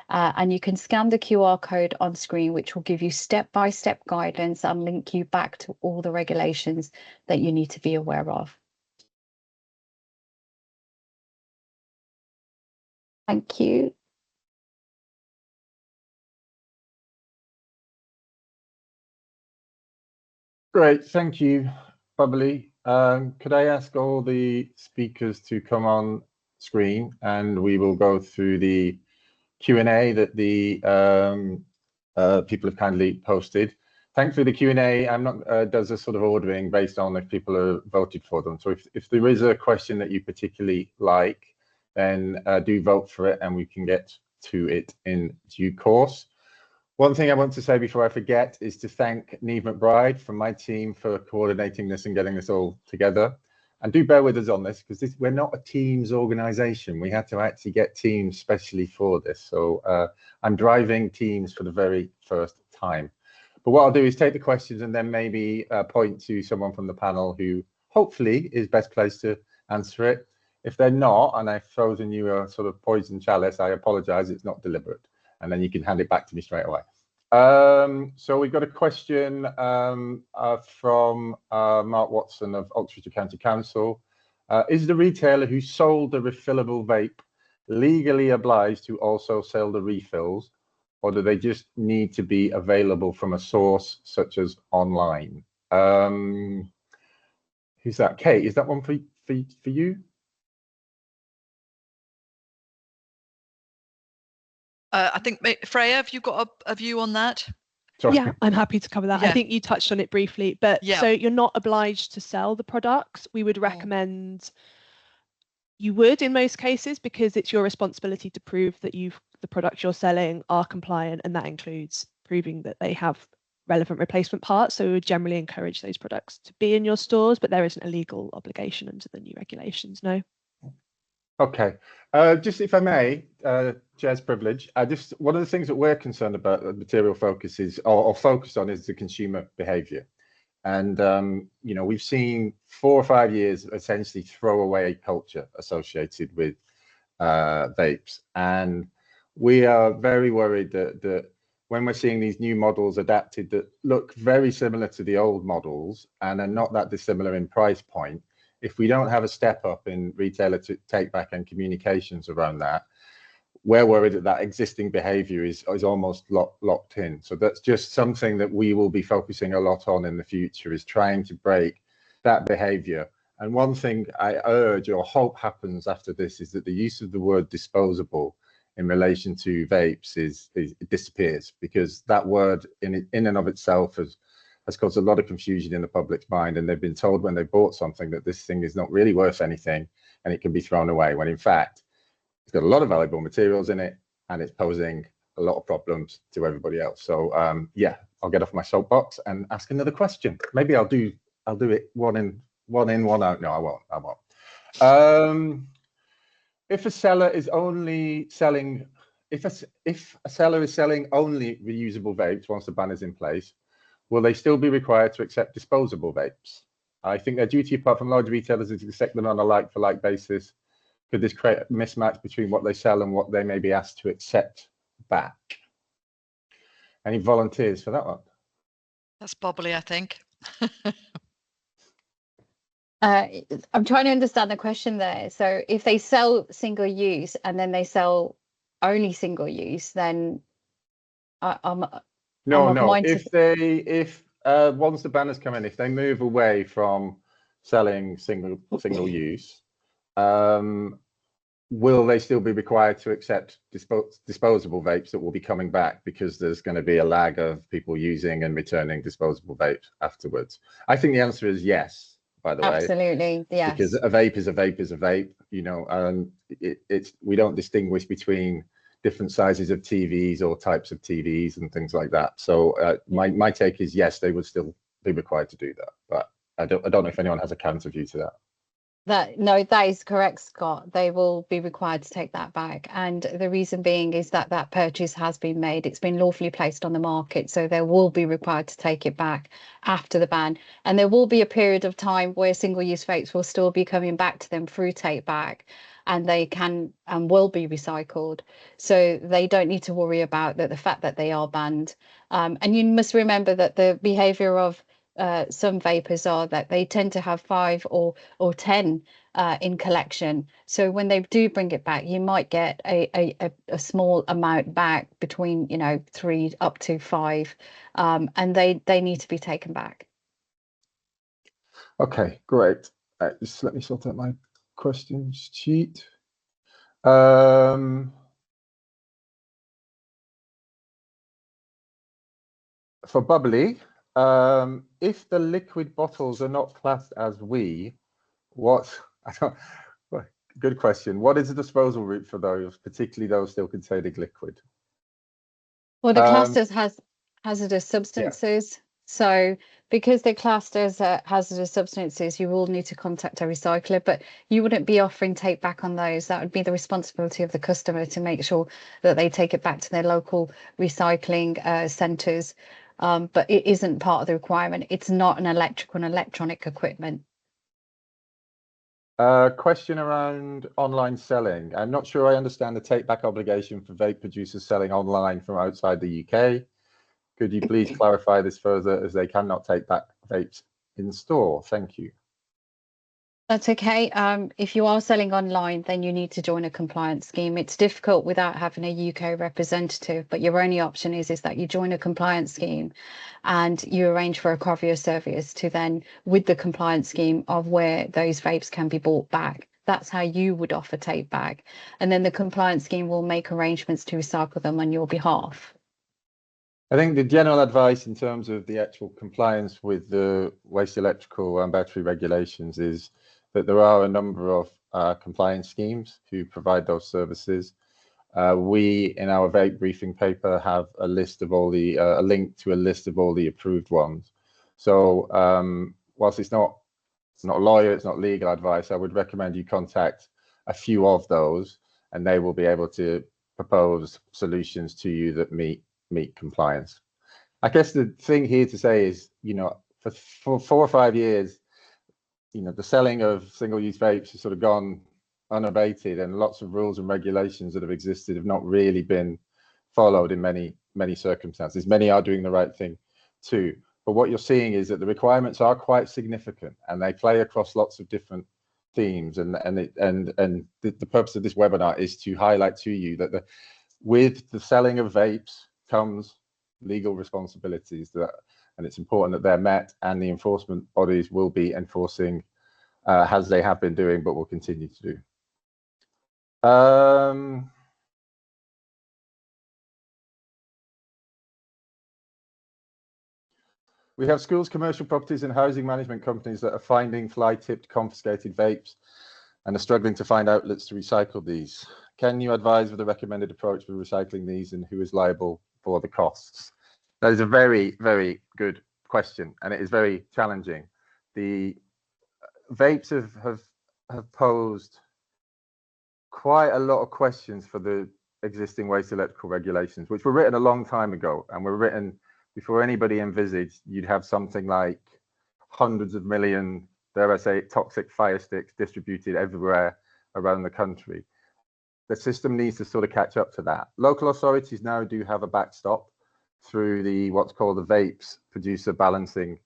And you can scan the QR code on screen, which will give you step-by-step guidance and link you back to all the regulations that you need to be aware of. Thank you. Great, thank you, Bubbly. Could I ask all the speakers to come on screen, and we will go through the Q&A that the people have kindly posted. Thankfully, the Q&A does a sort of ordering based on if people have voted for them. So if there is a question that you particularly like, then do vote for it and we can get to it in due course. One thing I want to say before I forget is to thank Neve McBride from my team for coordinating this and getting this all together. And do bear with us on this, because we're not a Teams organization. We had to actually get Teams specially for this. So I'm driving Teams for the very first time. But what I'll do is take the questions and then maybe point to someone from the panel who hopefully is best placed to answer it. If they're not, and I've frozen you a sort of poison chalice, I apologize, it's not deliberate. And then you can hand it back to me straight away. So we've got a question from Mark Watson of Oxfordshire County Council. Is the retailer who sold the refillable vape legally obliged to also sell the refills, or do they just need to be available from a source such as online? Who's that? Kate, is that one for you? I think, Freya, have you got a view on that? Sorry. Yeah, I'm happy to cover that. Yeah. I think you touched on it briefly, but so you're not obliged to sell the products. We would recommend you would in most cases, because it's your responsibility to prove that the products you're selling are compliant, and that includes proving that they have relevant replacement parts. So we would generally encourage those products to be in your stores, but there isn't a legal obligation under the new regulations, no. Okay. Just if I may, Chair's privilege. One of the things that we're concerned about, the material focus is, or focused on, is the consumer behaviour. And you know, we've seen 4 or 5 years essentially throwaway culture associated with vapes, and we are very worried that when we're seeing these new models adapted that look very similar to the old models and are not that dissimilar in price point, if we don't have a step up in retailer to take back and communications around that, we're worried that that existing behavior is almost locked in. So that's just something that we will be focusing a lot on in the future, is trying to break that behavior. And one thing I urge or hope happens after this is that the use of the word disposable in relation to vapes it disappears, because that word in and of itself has caused a lot of confusion in the public's mind, and they've been told when they bought something that this thing is not really worth anything and it can be thrown away, when in fact it's got a lot of valuable materials in it and it's posing a lot of problems to everybody else. So yeah, I'll get off my soapbox and ask another question. Maybe I'll do it one in, one out. No, I won't. If a seller is only selling, if a seller is selling only reusable vapes once the ban is in place, will they still be required to accept disposable vapes? I think their duty, apart from large retailers, is to accept them on a like-for-like basis. Could this create a mismatch between what they sell and what they may be asked to accept back? Any volunteers for that one? That's Bubbly, I think. I'm trying to understand the question there. So if they sell single use and then they sell only single use, then No. If once the banners come in, if they move away from selling single use, will they still be required to accept disposable vapes that will be coming back, because there's going to be a lag of people using and returning disposable vapes afterwards? I think the answer is yes, by the way. Absolutely, yes. Because a vape is a vape is a vape, you know, and we don't distinguish between different sizes of TVs or types of TVs and things like that. So my take is yes, they would still be required to do that, but I don't know if anyone has a counter view to that. No, that is correct, Scott. They will be required to take that back. And the reason being is that that purchase has been made. It's been lawfully placed on the market. So they will be required to take it back after the ban. And there will be a period of time where single-use vapes will still be coming back to them through take back, and they can and will be recycled. So they don't need to worry about the fact that they are banned. And you must remember that the behavior of some vapors are that they tend to have 5 or 10 in collection. So when they do bring it back, you might get a small amount back, between 3 up to 5, and they need to be taken back. Okay, great. Just let me sort out my questions sheet. For Bubbly, if the liquid bottles are not classed as good question. What is the disposal route for those, particularly those still containing liquid? Well, the classed as hazardous substances. Yeah. So because they're classed as hazardous substances, you will need to contact a recycler, but you wouldn't be offering take back on those. That would be the responsibility of the customer to make sure that they take it back to their local recycling centres. But it isn't part of the requirement. It's not an electrical and electronic equipment. Question around online selling. I'm not sure I understand the take back obligation for vape producers selling online from outside the UK. Could you please clarify this further, as they cannot take back vapes in store? Thank you. That's okay. If you are selling online, then you need to join a compliance scheme. It's difficult without having a UK representative, but your only option is that you join a compliance scheme and you arrange for a courier service to then, with the compliance scheme of where those vapes can be bought back. That's how you would offer take back. And then the compliance scheme will make arrangements to recycle them on your behalf. I think the general advice in terms of the actual compliance with the waste electrical and battery regulations is that there are a number of compliance schemes who provide those services. We, in our vape briefing paper, have a list of all the a link to a list of all the approved ones. So whilst it's not a lawyer, it's not legal advice, I would recommend you contact a few of those, and they will be able to propose solutions to you that meet compliance. I guess the thing here to say is, you know, for 4 or 5 years, you know, the selling of single-use vapes has sort of gone unabated, and lots of rules and regulations that have existed have not really been followed in many circumstances. Many are doing the right thing too, but what you're seeing is that the requirements are quite significant, and they play across lots of different themes. And the purpose of this webinar is to highlight to you that with the selling of vapes comes legal responsibilities, and it's important that they're met, and the enforcement bodies will be enforcing as they have been doing, but will continue to do. We have schools, commercial properties, and housing management companies that are finding fly-tipped confiscated vapes and are struggling to find outlets to recycle these. Can you advise of the recommended approach for recycling these, and who is liable for the costs? That is a very, very good question, and it is very challenging. The vapes have posed quite a lot of questions for the existing waste electrical regulations, which were written a long time ago, and were written before anybody envisaged you'd have something like hundreds of million, dare I say, toxic fire sticks distributed everywhere around the country. The system needs to sort of catch up to that. Local authorities now do have a backstop through the what's called the vapes producer balancing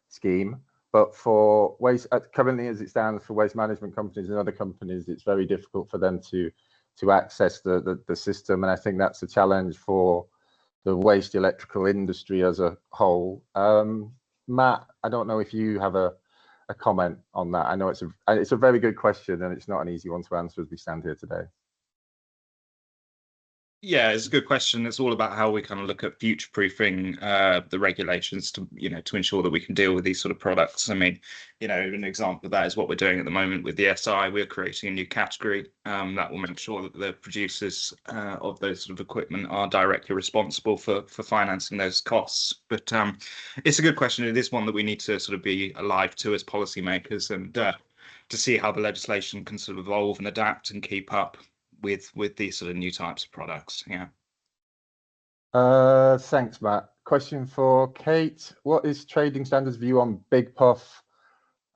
scheme, but for waste currently as it stands, for waste management companies and other companies, it's very difficult for them to access the system, and I think that's a challenge for the waste electrical industry as a whole. Matt, I don't know if you have a comment on that. I know it's a very good question, and it's not an easy one to answer as we stand here today. Yeah, it's a good question. It's all about how we kind of look at future-proofing the regulations to, you know, to ensure that we can deal with these sort of products. I mean, you know, an example of that is what we're doing at the moment with the SI. We're creating a new category that will make sure that the producers of those sort of equipment are directly responsible for financing those costs. But it's a good question. It is one that we need to sort of be alive to as policymakers, and to see how the legislation can sort of evolve and adapt and keep up with these sort of new types of products. Yeah. Thanks, Matt. Question for Kate. What is Trading Standards' view on big puff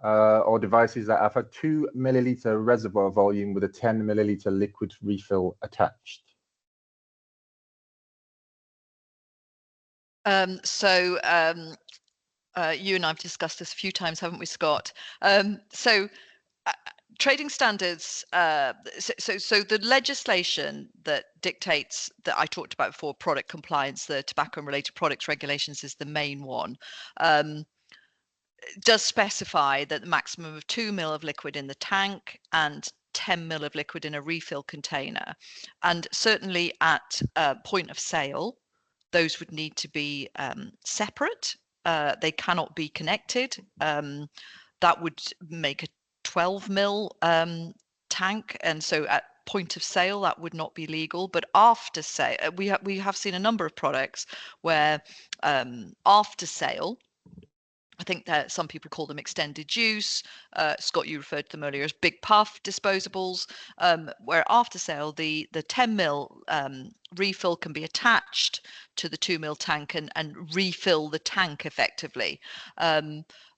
or devices that have a 2 milliliter reservoir volume with a 10 milliliter liquid refill attached? You and I've discussed this a few times, haven't we, Scott? Trading standards, so the legislation that dictates that I talked about before, product compliance, the tobacco and related products regulations is the main one, does specify that the maximum of 2 ml of liquid in the tank and 10 ml of liquid in a refill container. And certainly at point of sale, those would need to be separate. They cannot be connected. That would make a 12 ml tank, and so at point of sale that would not be legal. But after sale, we have seen a number of products where after sale, I think that some people call them extended use. Scott, you referred to them earlier as big puff disposables, where after sale the 10 ml refill can be attached to the 2 ml tank and refill the tank effectively.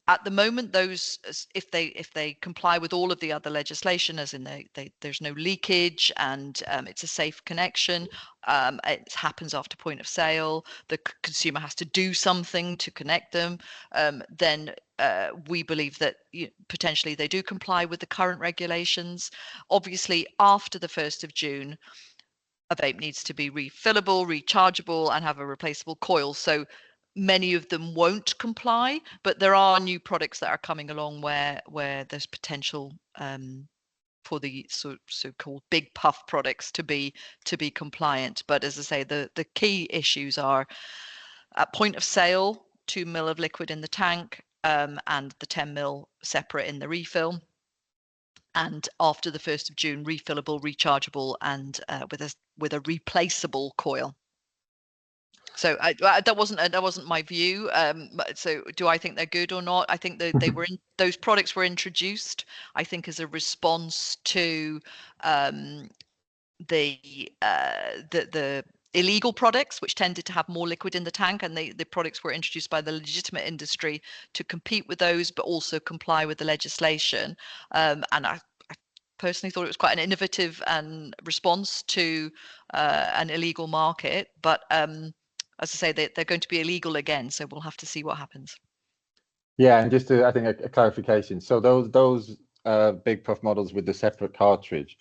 At the moment, those, if they comply with all of the other legislation, as in there's no leakage and it's a safe connection, it happens after point of sale, the consumer has to do something to connect them, then we believe that potentially they do comply with the current regulations. Obviously, after the 1st of June, a vape needs to be refillable, rechargeable, and have a replaceable coil. So many of them won't comply, but there are new products that are coming along where there's potential for the so-called big puff products to be compliant. But as I say, the key issues are at point of sale, 2 ml of liquid in the tank, and the 10 ml separate in the refill. And after the 1st of June, refillable, rechargeable, and with a replaceable coil. So that wasn't my view. So do I think they're good or not? I think that those products were introduced, I think, as a response to the illegal products, which tended to have more liquid in the tank, and the products were introduced by the legitimate industry to compete with those, but also comply with the legislation. And I personally thought it was quite an innovative and response to an illegal market. But as I say, they're going to be illegal again, so we'll have to see what happens. Yeah, and just to, I think a clarification. So those big puff models with the separate cartridge,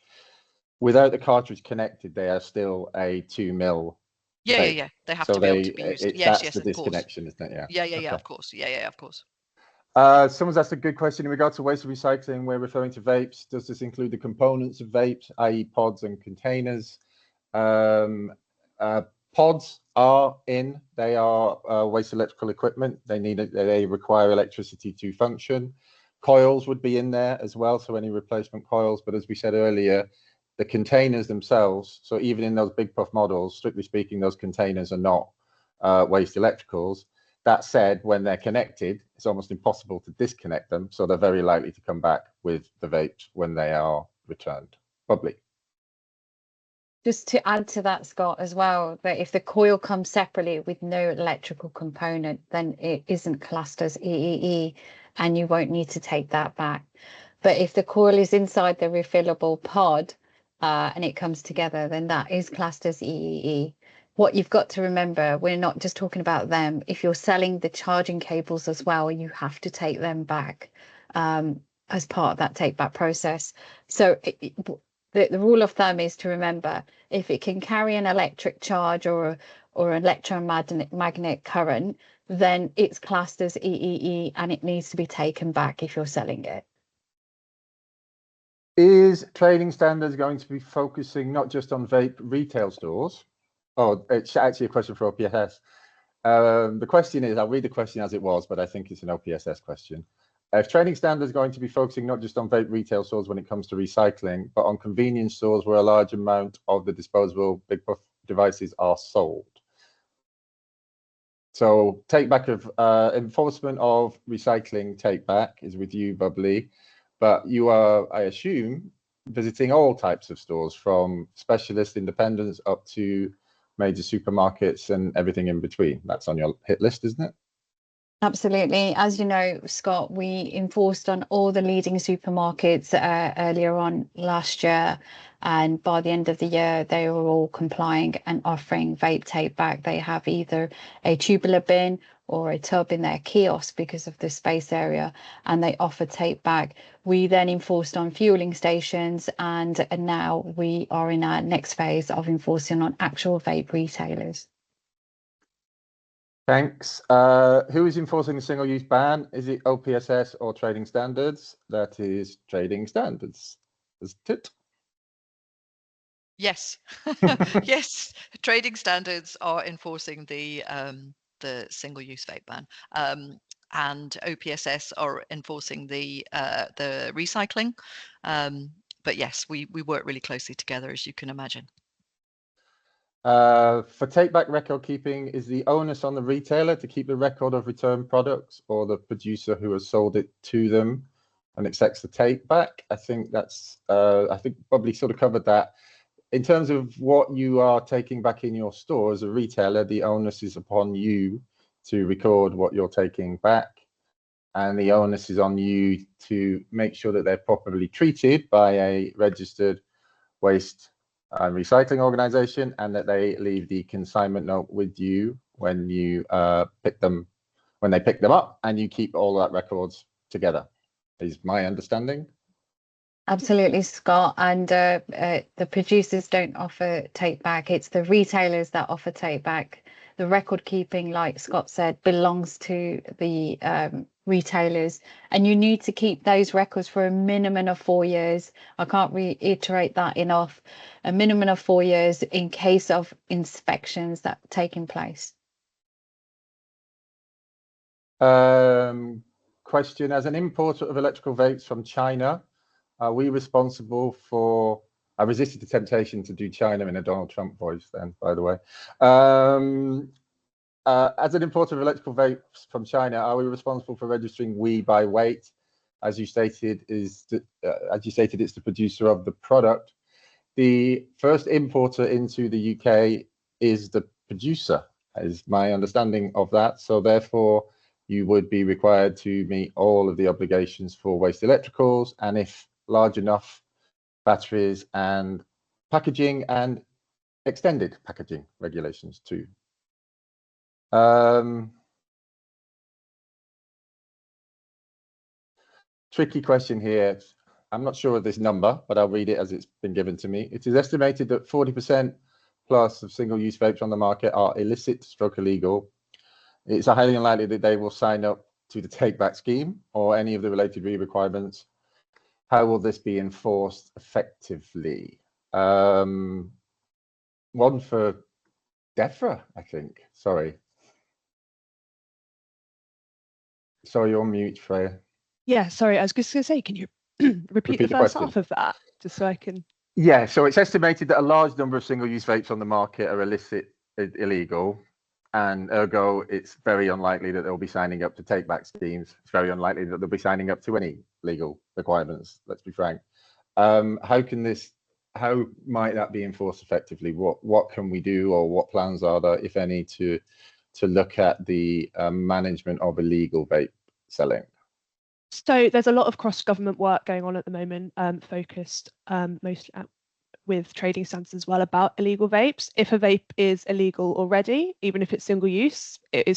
without the cartridge connected, they are still a 2 mil. Yeah. They have to be able to be used. Yes, that's the of course. disconnection, isn't it? Yeah. Yeah, of course. Yeah, of course. Someone's asked a good question in regard to waste and recycling. We're referring to vapes. Does this include the components of vapes, i.e. pods and containers? Pods are in. They are waste electrical equipment. They require electricity to function. Coils would be in there as well, so any replacement coils. But as we said earlier, the containers themselves, so even in those big puff models, strictly speaking, those containers are not waste electricals. That said, when they're connected, it's almost impossible to disconnect them, so they're very likely to come back with the vapes when they are returned. Bubbly. Just to add to that, Scott, as well, that if the coil comes separately with no electrical component, then it isn't classed as EEE, and you won't need to take that back. But if the coil is inside the refillable pod and it comes together, then that is classed as EEE. What you've got to remember, we're not just talking about them. If you're selling the charging cables as well, you have to take them back as part of that take back process. So the rule of thumb is to remember, if it can carry an electric charge or an electromagnetic current, then it's classed as EEE and it needs to be taken back if you're selling it. Is trading standards going to be focusing not just on vape retail stores? Oh, it's actually a question for OPSS. The question is, I'll read the question as it was, but I think it's an OPSS question. If trading standards are going to be focusing not just on vape retail stores when it comes to recycling, but on convenience stores where a large amount of the disposable big puff devices are sold. So take back of enforcement of recycling take back is with you, Bubbly, but you are, I assume, visiting all types of stores from specialist independents up to major supermarkets and everything in between. That's on your hit list, isn't it? Absolutely. As you know, Scott, we enforced on all the leading supermarkets earlier on last year. And by the end of the year, they were all complying and offering vape take back. They have either a tubular bin or a tub in their kiosk because of the space area, and they offer take back. We then enforced on fueling stations, and now we are in our next phase of enforcing on actual vape retailers. Thanks. Who is enforcing the single-use ban? Is it OPSS or trading standards? That is trading standards. Is it? Yes. Yes. Trading standards are enforcing the single-use vape ban, and OPSS are enforcing the recycling. But yes, we work really closely together, as you can imagine. For take-back record keeping, is the onus on the retailer to keep the record of returned products or the producer who has sold it to them and accepts the take-back? I think that's, I think Bubbly sort of covered that. In terms of what you are taking back in your store as a retailer, the onus is upon you to record what you're taking back. And the onus is on you to make sure that they're properly treated by a registered waste and recycling organization, and that they leave the consignment note with you when you pick them up, and you keep all that records together, is my understanding. Absolutely, Scott. And the producers don't offer take back. It's the retailers that offer take back. The record keeping, like Scott said, belongs to the retailers, and you need to keep those records for a minimum of 4 years. I can't reiterate that enough. A minimum of 4 years in case of inspections that taking place. Question: as an importer of electrical vapes from China, are we responsible for? I resisted the temptation to do China in a Donald Trump voice then, by the way. as an importer of electrical vapes from China, are we responsible for registering we by weight? As you stated, it's the producer of the product. The first importer into the UK is the producer, is my understanding of that. So therefore, you would be required to meet all of the obligations for waste electricals, and if large enough, batteries and packaging and extended packaging regulations too. Tricky question here. I'm not sure of this number, but I'll read it as it's been given to me. It is estimated that 40% plus of single-use vapes on the market are illicit stroke illegal. It's highly unlikely that they will sign up to the take-back scheme or any of the related requirements. How will this be enforced effectively? One for DEFRA, I think. Sorry, you're on mute, Freya. Yeah, sorry, I was just going to say, can you repeat the first half of that, just so I can... Yeah, so it's estimated that a large number of single-use vapes on the market are illegal, and ergo, it's very unlikely that they'll be signing up to take-back schemes. It's very unlikely that they'll be signing up to any legal requirements, let's be frank. How might that be enforced effectively? What can we do, or what plans are there, if any, to look at the management of illegal vape selling? So there's a lot of cross-government work going on at the moment, focused mostly with trading standards as well about illegal vapes. If a vape is illegal already, even if it's single use, it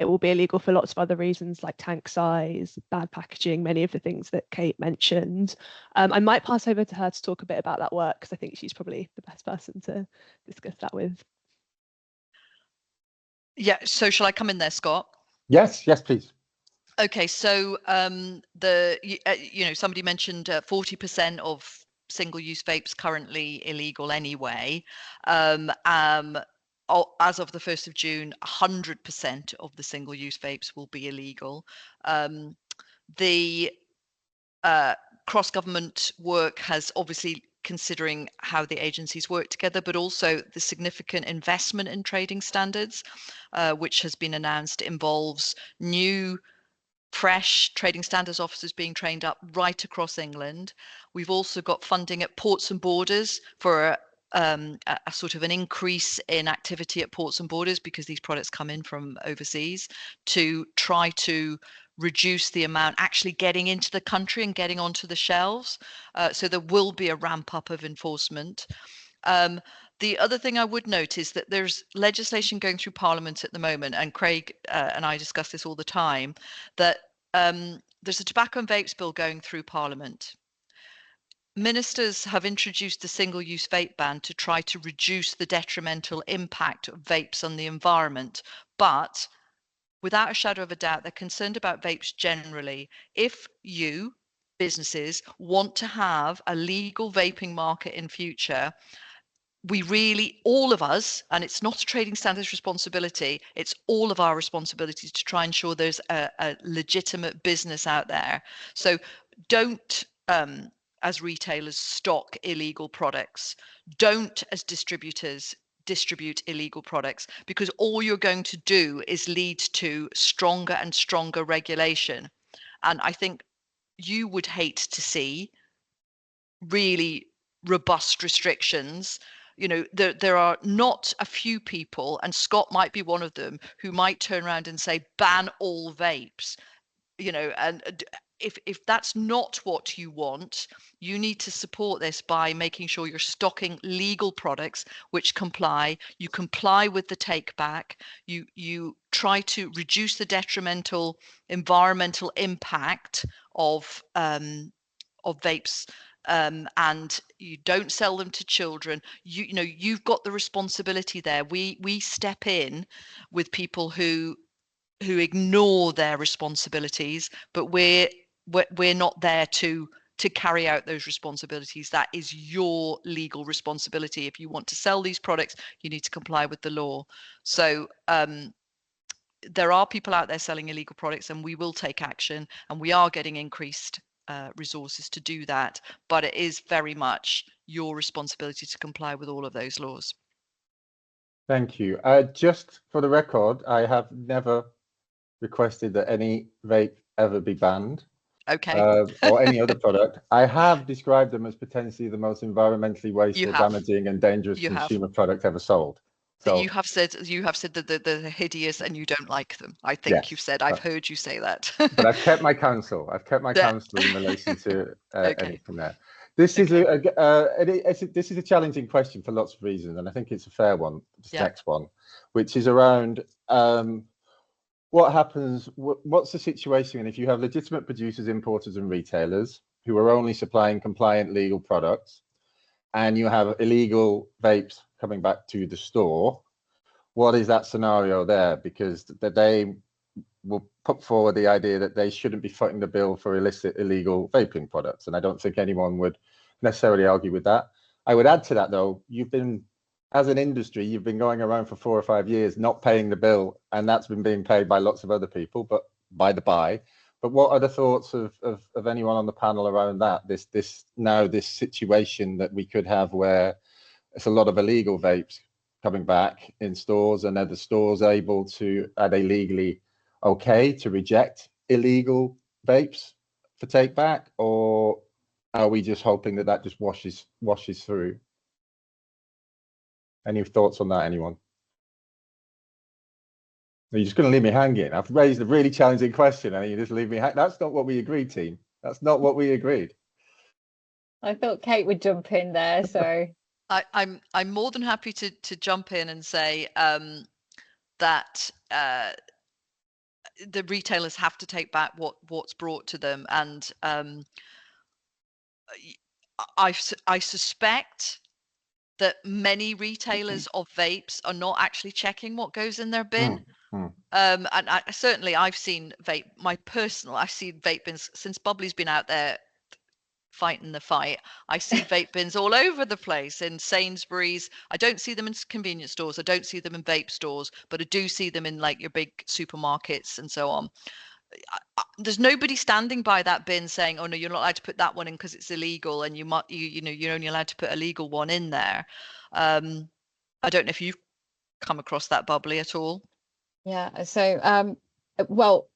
will be illegal for lots of other reasons, like tank size, bad packaging, many of the things that Kate mentioned. I might pass over to her to talk a bit about that work, because I think she's probably the best person to discuss that with. Yeah, so shall I come in there, Scott? Yes, please. Okay, so somebody mentioned 40% of single-use vapes currently illegal anyway. As of the 1st of June, 100% of the single-use vapes will be illegal. The cross-government work has obviously considering how the agencies work together, but also the significant investment in trading standards, which has been announced, involves new fresh trading standards officers being trained up right across England. We've also got funding at ports and borders for a sort of an increase in activity at ports and borders, because these products come in from overseas, to try to reduce the amount actually getting into the country and getting onto the shelves. So there will be a ramp up of enforcement. The other thing I would note is that there's legislation going through Parliament at the moment, and Craig and I discuss this all the time, that there's a tobacco and vapes bill going through Parliament. Ministers have introduced a single-use vape ban to try to reduce the detrimental impact of vapes on the environment, but without a shadow of a doubt, they're concerned about vapes generally. If you, businesses, want to have a legal vaping market in future, we really, all of us, and it's not a trading standards responsibility, it's all of our responsibilities to try and ensure there's a legitimate business out there. So don't, as retailers, stock illegal products. Don't, as distributors, distribute illegal products, because all you're going to do is lead to stronger and stronger regulation. And I think you would hate to see really robust restrictions. There are not a few people, and Scott might be one of them, who might turn around and say ban all vapes, and if that's not what you want, you need to support this by making sure you're stocking legal products which comply. You comply with the take back. You try to reduce the detrimental environmental impact of vapes, and you don't sell them to children. You've got the responsibility there. We step in with people who ignore their responsibilities, but we're not there to carry out those responsibilities. That is your legal responsibility. If you want to sell these products, you need to comply with the law. So there are people out there selling illegal products, and we will take action, and we are getting increased resources to do that, but it is very much your responsibility to comply with all of those laws. Thank you. Just for the record, I have never requested that any vape ever be banned. Okay. Or any other product. I have described them as potentially the most environmentally wasteful, damaging, and dangerous consumer product ever sold. So you have said that they're hideous and you don't like them. I think yes, you've said, I've heard you say that. But I've kept my counsel. I've kept my counsel in relation to anything there. This is this is a challenging question for lots of reasons, and I think it's a fair one. This next one, which is around what happens. What's the situation if you have legitimate producers, importers, and retailers who are only supplying compliant legal products, and you have illegal vapes coming back to the store? What is that scenario there? Because they will put forward the idea that they shouldn't be footing the bill for illegal vaping products, and I don't think anyone would necessarily argue with that. I would add to that, though, as an industry, you've been going around for 4 or 5 years not paying the bill, and that's been being paid by lots of other people, but by the by. But what are the thoughts of anyone on the panel around that? This situation that we could have where it's a lot of illegal vapes coming back in stores, and are the stores able to, are they legally okay to reject illegal vapes for take back, or are we just hoping that just washes through? Any thoughts on that, anyone? Are you just going to leave me hanging? I've raised a really challenging question and you just leave me hanging. That's not what we agreed, team. That's not what we agreed. I thought Kate would jump in there, so I'm more than happy to jump in and say that the retailers have to take back what's brought to them, and I suspect that many retailers of vapes are not actually checking what goes in their bin. And I've seen I've seen vape bins since Bubbly's been out there fighting the fight. I see vape bins all over the place in Sainsbury's. I don't see them in convenience stores. I don't see them in vape stores, but I do see them in like your big supermarkets and so on. There's nobody standing by that bin saying, "Oh no, you're not allowed to put that one in because it's illegal, and you're only allowed to put a legal one in there." I don't know if you've come across that, Bubbly, at all. Yeah. So, well,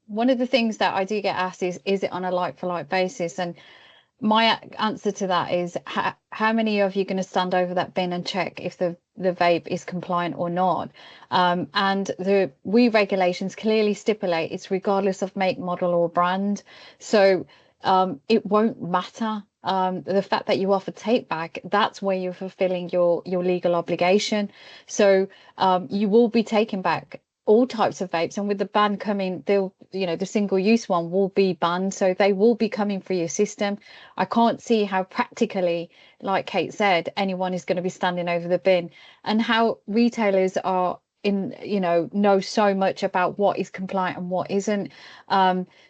one of the things that I do get asked is it on a like-for-like basis? And my answer to that is, how many of you are going to stand over that bin and check if the vape is compliant or not? And the WEEE regulations clearly stipulate it's regardless of make, model, or brand. So it won't matter. The fact that you offer take back, that's where you're fulfilling your legal obligation. So you will be taking back all types of vapes, and with the ban coming, the single use one will be banned, so they will be coming through your system. I can't see how practically, like Kate said, anyone is going to be standing over the bin, and how retailers are know so much about what is compliant and what isn't.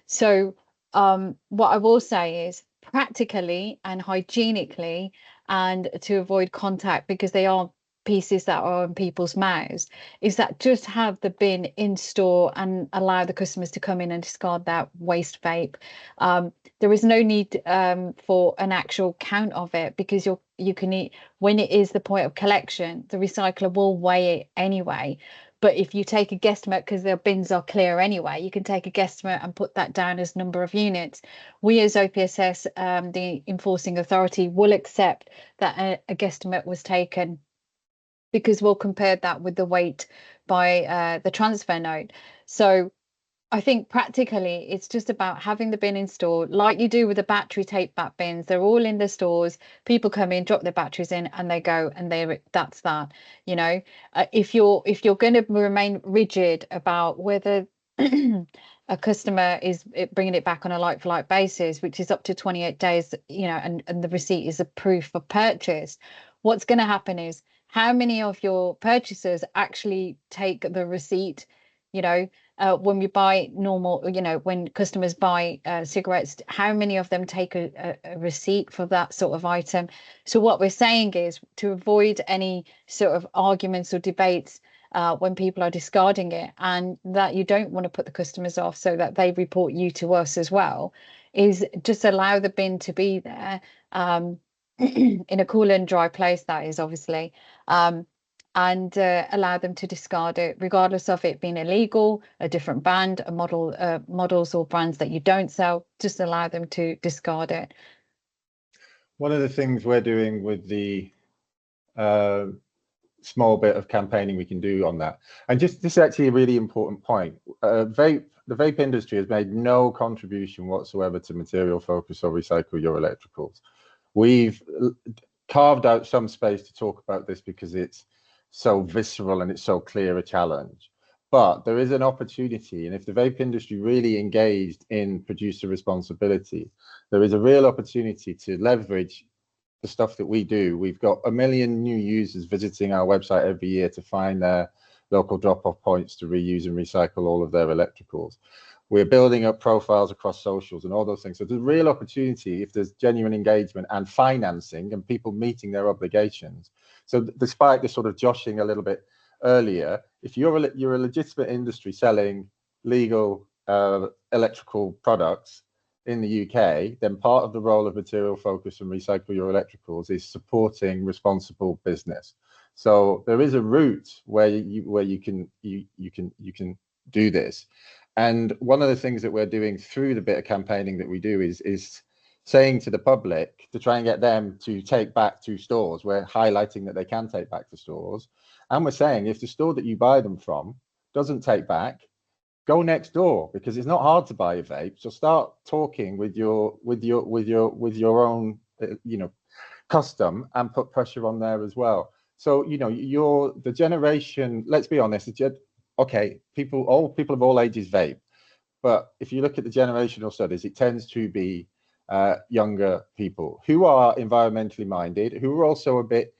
So what I will say is, practically and hygienically, and to avoid contact, because they are pieces that are in people's mouths, is that just have the bin in store and allow the customers to come in and discard that waste vape. There is no need for an actual count of it, because you can eat when it is the point of collection, the recycler will weigh it anyway. But if you take a guesstimate, because their bins are clear anyway, you can take a guesstimate and put that down as number of units. We as OPSS, the enforcing authority, will accept that a guesstimate was taken, because we'll compare that with the weight by the transfer note. So I think practically it's just about having the bin in store, like you do with the battery take back bins. They're all in the stores. People come in, drop their batteries in, and they go, and that's that. If you're going to remain rigid about whether a customer is bringing it back on a like-for-like basis, which is up to 28 days, and the receipt is a proof of purchase, what's going to happen is, how many of your purchasers actually take the receipt? When we buy normal, when customers buy cigarettes, how many of them take a receipt for that sort of item? So what we're saying is, to avoid any sort of arguments or debates when people are discarding it, and that you don't want to put the customers off so that they report you to us as well, is just allow the bin to be there. In a cool and dry place, that is, obviously, and allow them to discard it, regardless of it being illegal, a different brand, a models or brands that you don't sell. Just allow them to discard it. One of the things we're doing with the small bit of campaigning we can do on that, and just this is actually a really important point. The vape industry has made no contribution whatsoever to material focus or recycle your electricals. We've carved out some space to talk about this because it's so visceral and it's so clear a challenge. But there is an opportunity, and if the vape industry really engaged in producer responsibility, there is a real opportunity to leverage the stuff that we do. We've got 1 million new users visiting our website every year to find their local drop-off points to reuse and recycle all of their electricals. We're building up profiles across socials and all those things. So there's a real opportunity if there's genuine engagement and financing and people meeting their obligations. So despite the sort of joshing a little bit earlier, if you're a legitimate industry selling legal electrical products in the UK, then part of the role of material focus and recycle your electricals is supporting responsible business. So there is a route where you can do this. And one of the things that we're doing through the bit of campaigning that we do is saying to the public to try and get them to take back to stores. We're highlighting that they can take back to stores, and we're saying if the store that you buy them from doesn't take back, go next door, because it's not hard to buy a vape. So start talking with your own custom and put pressure on there as well. So you're the generation. Let's be honest. Okay, all people of all ages vape, but if you look at the generational studies, it tends to be younger people who are environmentally minded, who are also a bit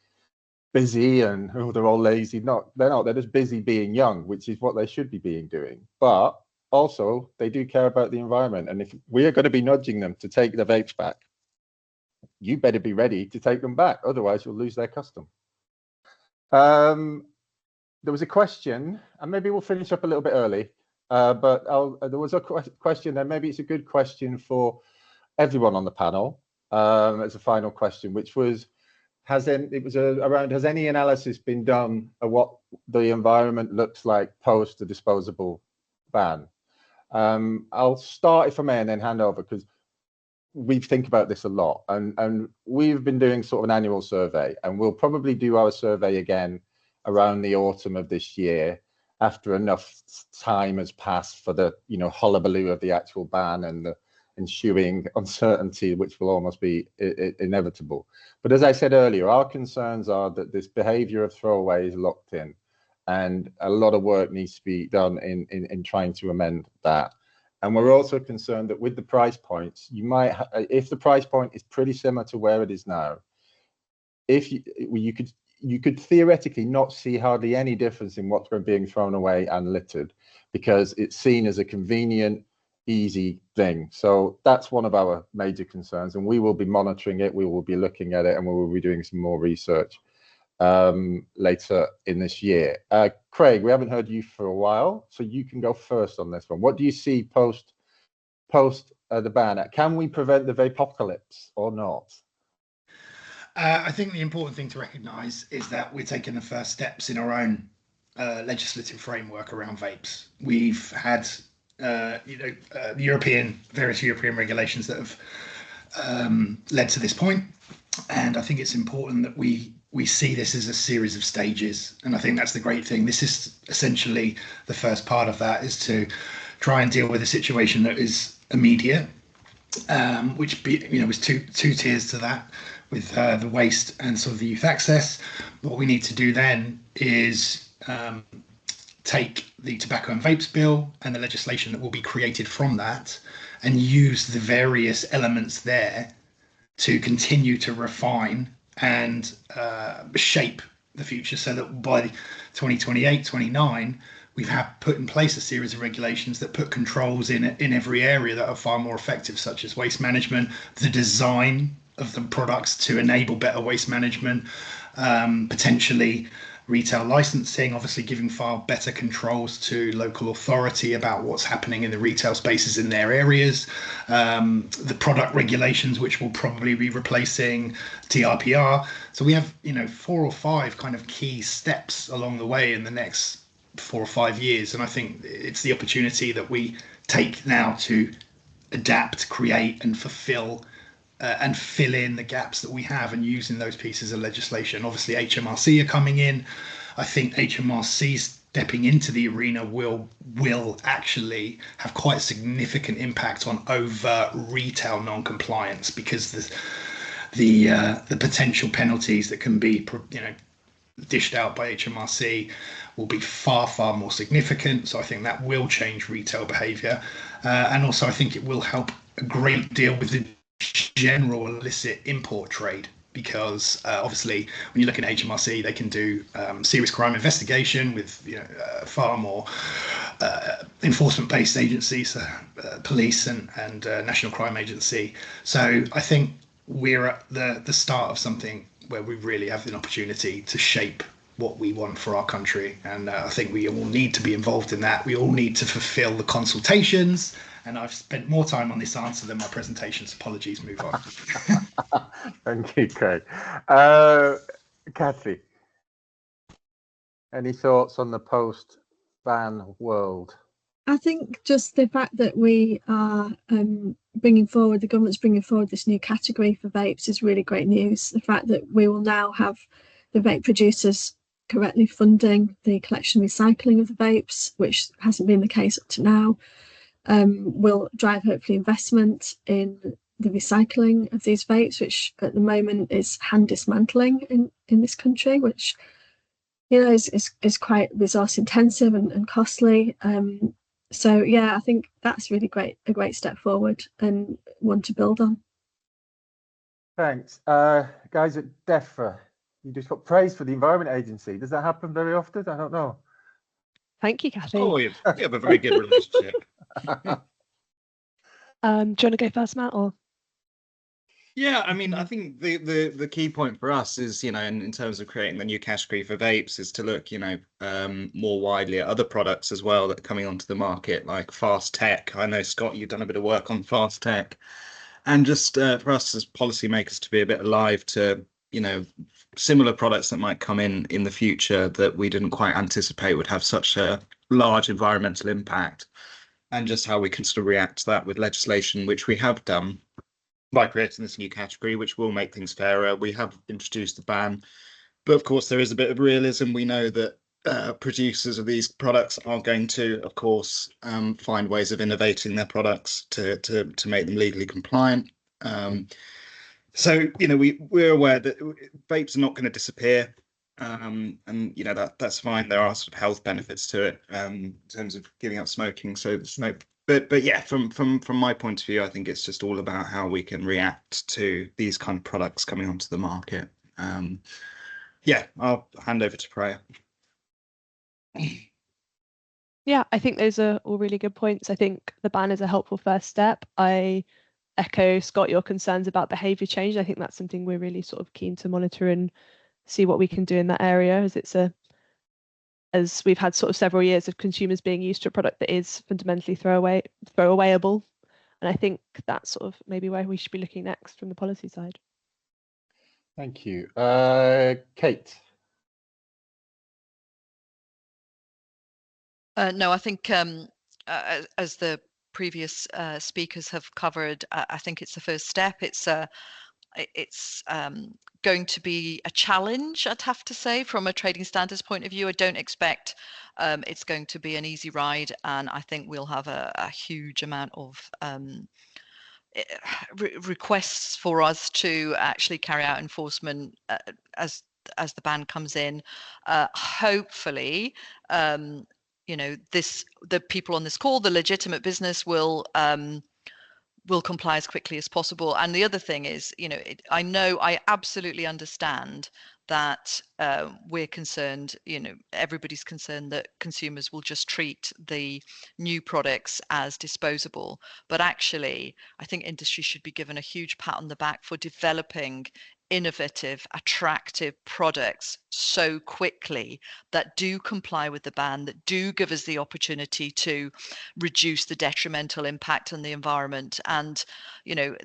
busy and they're all lazy. They're just busy being young, which is what they should be doing. But also they do care about the environment. And if we are going to be nudging them to take their vapes back, you better be ready to take them back. Otherwise you'll lose their custom. There was a question, and maybe we'll finish up a little bit early, but there was a question there. Maybe it's a good question for everyone on the panel as a final question, which was, has any analysis been done of what the environment looks like post the disposable ban? I'll start, if I may, and then hand over, because we think about this a lot, and we've been doing sort of an annual survey, and we'll probably do our survey again around the autumn of this year, after enough time has passed for the hullabaloo of the actual ban and the ensuing uncertainty, which will almost be inevitable. But as I said earlier, our concerns are that this behavior of throwaway is locked in, and a lot of work needs to be done in trying to amend that. And we're also concerned that with the price points, if the price point is pretty similar to where it is now, if you could theoretically not see hardly any difference in what's being thrown away and littered, because it's seen as a convenient, easy thing. So that's one of our major concerns, and we will be monitoring it, we will be looking at it, and we will be doing some more research later in this year. Craig, we haven't heard you for a while, so you can go first on this one. What do you see post the ban? Can we prevent the vapocalypse or not? I think the important thing to recognise is that we're taking the first steps in our own legislative framework around vapes. We've had various European regulations that have led to this point, and I think it's important that we see this as a series of stages. And I think that's the great thing. This is essentially the first part of that, is to try and deal with a situation that is immediate, which was two tiers to that, with the waste and sort of the youth access. What we need to do then is take the tobacco and vapes bill and the legislation that will be created from that, and use the various elements there to continue to refine and shape the future, so that by 2028, 29, we've put in place a series of regulations that put controls in every area that are far more effective, such as waste management, the design of the products to enable better waste management, potentially retail licensing, obviously giving far better controls to local authority about what's happening in the retail spaces in their areas, the product regulations, which will probably be replacing TRPR. So we have, 4 or 5 kind of key steps along the way in the next 4 or 5 years. And I think it's the opportunity that we take now to adapt, create and fulfill and fill in the gaps that we have, and using those pieces of legislation. Obviously HMRC are coming in. I think HMRC stepping into the arena will actually have quite a significant impact on overt retail non-compliance, because the potential penalties that can be dished out by HMRC will be far more significant. So I think that will change retail behaviour, and also I think it will help a great deal with the general illicit import trade, because obviously when you look at HMRC, they can do serious crime investigation with far more enforcement-based agencies, police and National Crime Agency. So I think we're at the start of something where we really have an opportunity to shape what we want for our country, and I think we all need to be involved in that. We all need to fulfil the consultations. And I've spent more time on this answer than my presentations. Apologies, move on. Thank you, Craig. Cathy, any thoughts on the post-ban world? I think just the fact that we are the government's bringing forward this new category for vapes is really great news. The fact that we will now have the vape producers correctly funding the collection and recycling of the vapes, which hasn't been the case up to now, will drive hopefully investment in the recycling of these vapes, which at the moment is hand dismantling in this country, which is quite resource intensive and costly. So yeah, I think that's really a great step forward and one to build on. Thanks. Guys at DEFRA, you just got praise for the Environment Agency. Does that happen very often? I don't know. Thank you, Cathy. Oh, we have a very good relationship. Do you want to go first, Matt? Or Yeah, I mean, I think the key point for us is, in terms of creating the new category for vapes, is to look, more widely at other products as well that are coming onto the market, like fast tech. I know, Scott, you've done a bit of work on fast tech, and just for us as policymakers to be a bit alive to, similar products that might come in the future that we didn't quite anticipate would have such a large environmental impact, and just how we can sort of react to that with legislation, which we have done by creating this new category, which will make things fairer. We have introduced the ban, but of course there is a bit of realism. We know that producers of these products are going to, of course, find ways of innovating their products to make them legally compliant. So we're aware that vapes are not going to disappear, and that's fine. There are sort of health benefits to it in terms of giving up smoking. So there's no, but yeah, from my point of view, I think it's just all about how we can react to these kind of products coming onto the market. Yeah, I'll hand over to Freya. Yeah, I think those are all really good points. I think the ban is a helpful first step. I echo, Scott, your concerns about behaviour change. I think that's something we're really sort of keen to monitor and see what we can do in that area, as we've had sort of several years of consumers being used to a product that is fundamentally throwawayable. And I think that's sort of maybe where we should be looking next from the policy side. Thank you. Kate. No, I think as the previous speakers have covered, I think it's the first step. It's going to be a challenge, I'd have to say, from a trading standards point of view. I don't expect it's going to be an easy ride, and I think we'll have a huge amount of requests for us to actually carry out enforcement as the ban comes in. Hopefully, the people on this call, the legitimate business, will comply as quickly as possible. And the other thing is, I absolutely understand that we're concerned, everybody's concerned that consumers will just treat the new products as disposable. But actually, I think industry should be given a huge pat on the back for developing innovative, attractive products so quickly that do comply with the ban, that do give us the opportunity to reduce the detrimental impact on the environment. And, you know,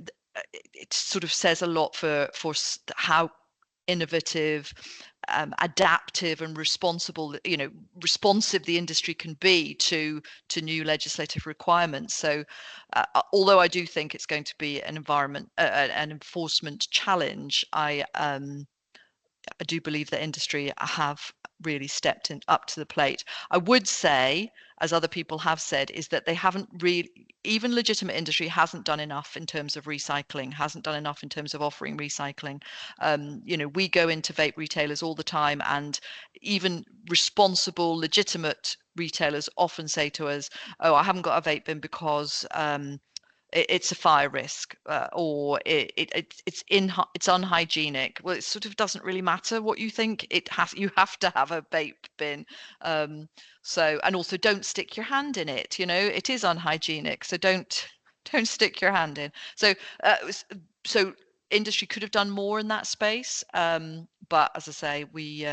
it sort of says a lot for how innovative, adaptive and responsive the industry can be to new legislative requirements. So although I do think it's going to be an enforcement challenge, I do believe that industry have really stepped up to the plate. I would say, as other people have said, is that they haven't really, even legitimate industry hasn't done enough in terms of recycling, hasn't done enough in terms of offering recycling. We go into vape retailers all the time, and even responsible, legitimate retailers often say to us, oh, I haven't got a vape bin because it's a fire risk, or it's unhygienic. Well, it sort of doesn't really matter what you think. You have to have a vape bin. So, and also don't stick your hand in it. It is unhygienic, so don't stick your hand in. So so industry could have done more in that space, but as I say, we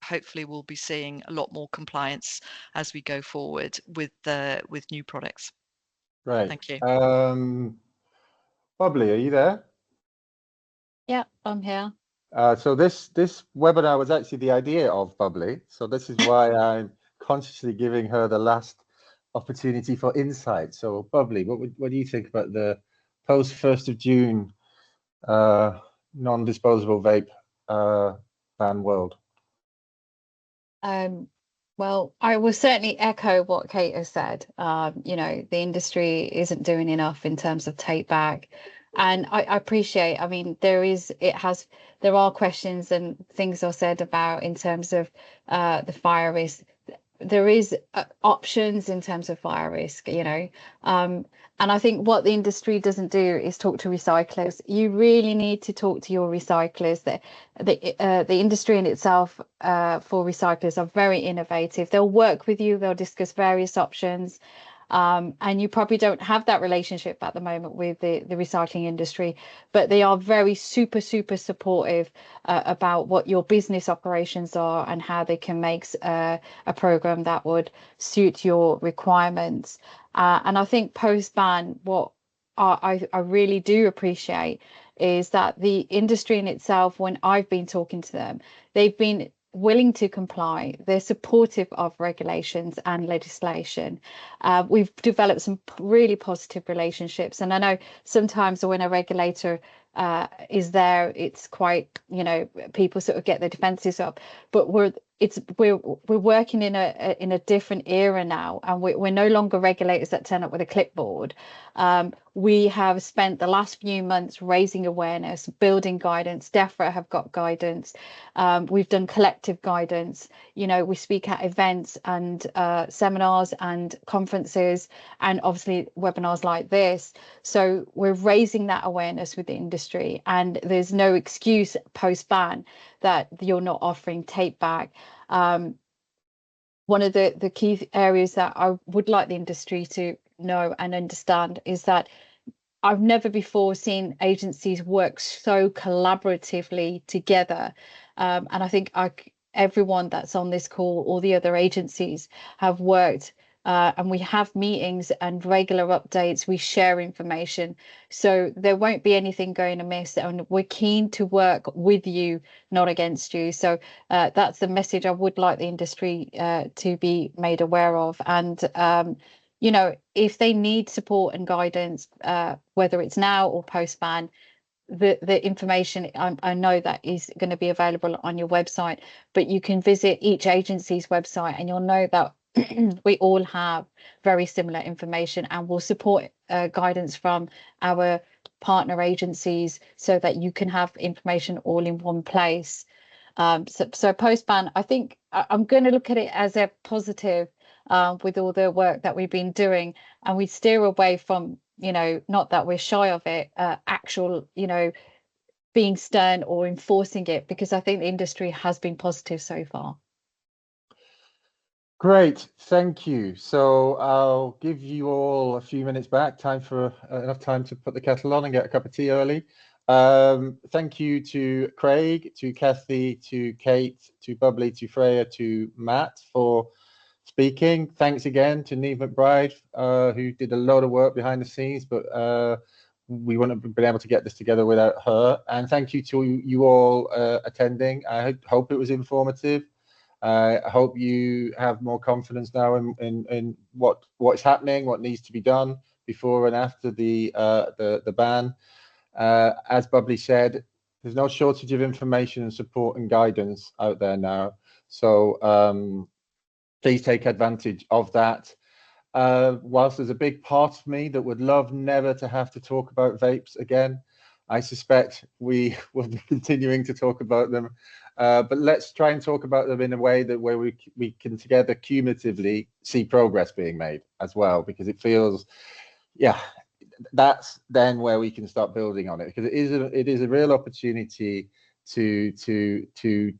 hopefully will be seeing a lot more compliance as we go forward with new products. Right. Thank you. Bubbly, are you there? Yeah, I'm here. So this webinar was actually the idea of Bubbly. So this is why I'm consciously giving her the last opportunity for insight. So Bubbly, what do you think about the post 1st of June non-disposable vape ban world? Well, I will certainly echo what Kate has said. The industry isn't doing enough in terms of take back. And I appreciate, I mean, there are questions and things are said about in terms of the fire risk. There is options in terms of fire risk, and I think what the industry doesn't do is talk to recyclers. You really need to talk to your recyclers. The industry in itself for recyclers are very innovative. They'll work with you. They'll discuss various options. And you probably don't have that relationship at the moment with the recycling industry, but they are very super supportive about what your business operations are and how they can make a program that would suit your requirements. And I think post-ban, what I really do appreciate is that the industry in itself, when I've been talking to them, they've been willing to comply. They're supportive of regulations and legislation. We've developed some really positive relationships, and I know sometimes when a regulator is there, it's quite, people sort of get their defenses up, but we're working in a different era now, and we're no longer regulators that turn up with a clipboard. We have spent the last few months raising awareness, building guidance. DEFRA have got guidance. We've done collective guidance. We speak at events and seminars and conferences, and obviously webinars like this. So we're raising that awareness with the industry, and there's no excuse post-ban that you're not offering take back. One of the key areas that I would like the industry to know and understand is that I've never before seen agencies work so collaboratively together. And I think everyone that's on this call, all the other agencies have worked, and we have meetings and regular updates. We share information, so there won't be anything going amiss, and we're keen to work with you, not against you. So that's the message I would like the industry to be made aware of. And if they need support and guidance, whether it's now or post-ban, the information I know that is going to be available on your website, but you can visit each agency's website and you'll know that we all have very similar information, and we'll support guidance from our partner agencies so that you can have information all in one place. So post-ban, I think I'm going to look at it as a positive with all the work that we've been doing, and we steer away from, not that we're shy of it, actual, being stern or enforcing it, because I think the industry has been positive so far. Great, thank you. So I'll give you all a few minutes back, enough time to put the kettle on and get a cup of tea early. Thank you to Craig, to Cathy, to Kate, to Bubbly, to Freya, to Matt for speaking. Thanks again to Neve McBride, who did a lot of work behind the scenes, but we wouldn't have been able to get this together without her. And thank you to you all attending. I hope it was informative. I hope you have more confidence now in what is happening, what needs to be done before and after the ban. As Bubbly said, there's no shortage of information and support and guidance out there now. So please take advantage of that. Whilst there's a big part of me that would love never to have to talk about vapes again, I suspect we will be continuing to talk about them. But let's try and talk about them in a way that where we can together cumulatively see progress being made as well, because it feels, yeah, that's then where we can start building on it, because it is a real opportunity to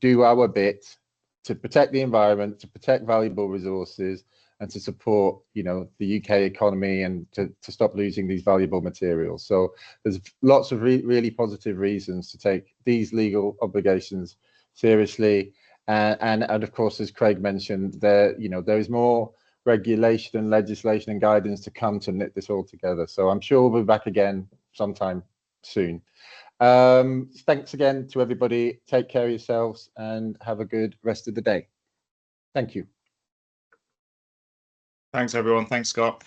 do our bit to protect the environment, to protect valuable resources, and to support, you know, the UK economy, and to stop losing these valuable materials. So there's lots of really positive reasons to take these legal obligations seriously, and of course, as Craig mentioned, there is more regulation and legislation and guidance to come to knit this all together. So I'm sure we'll be back again sometime soon. Thanks again to everybody. Take care of yourselves and have a good rest of the day. Thank you. Thanks, everyone. Thanks, Scott.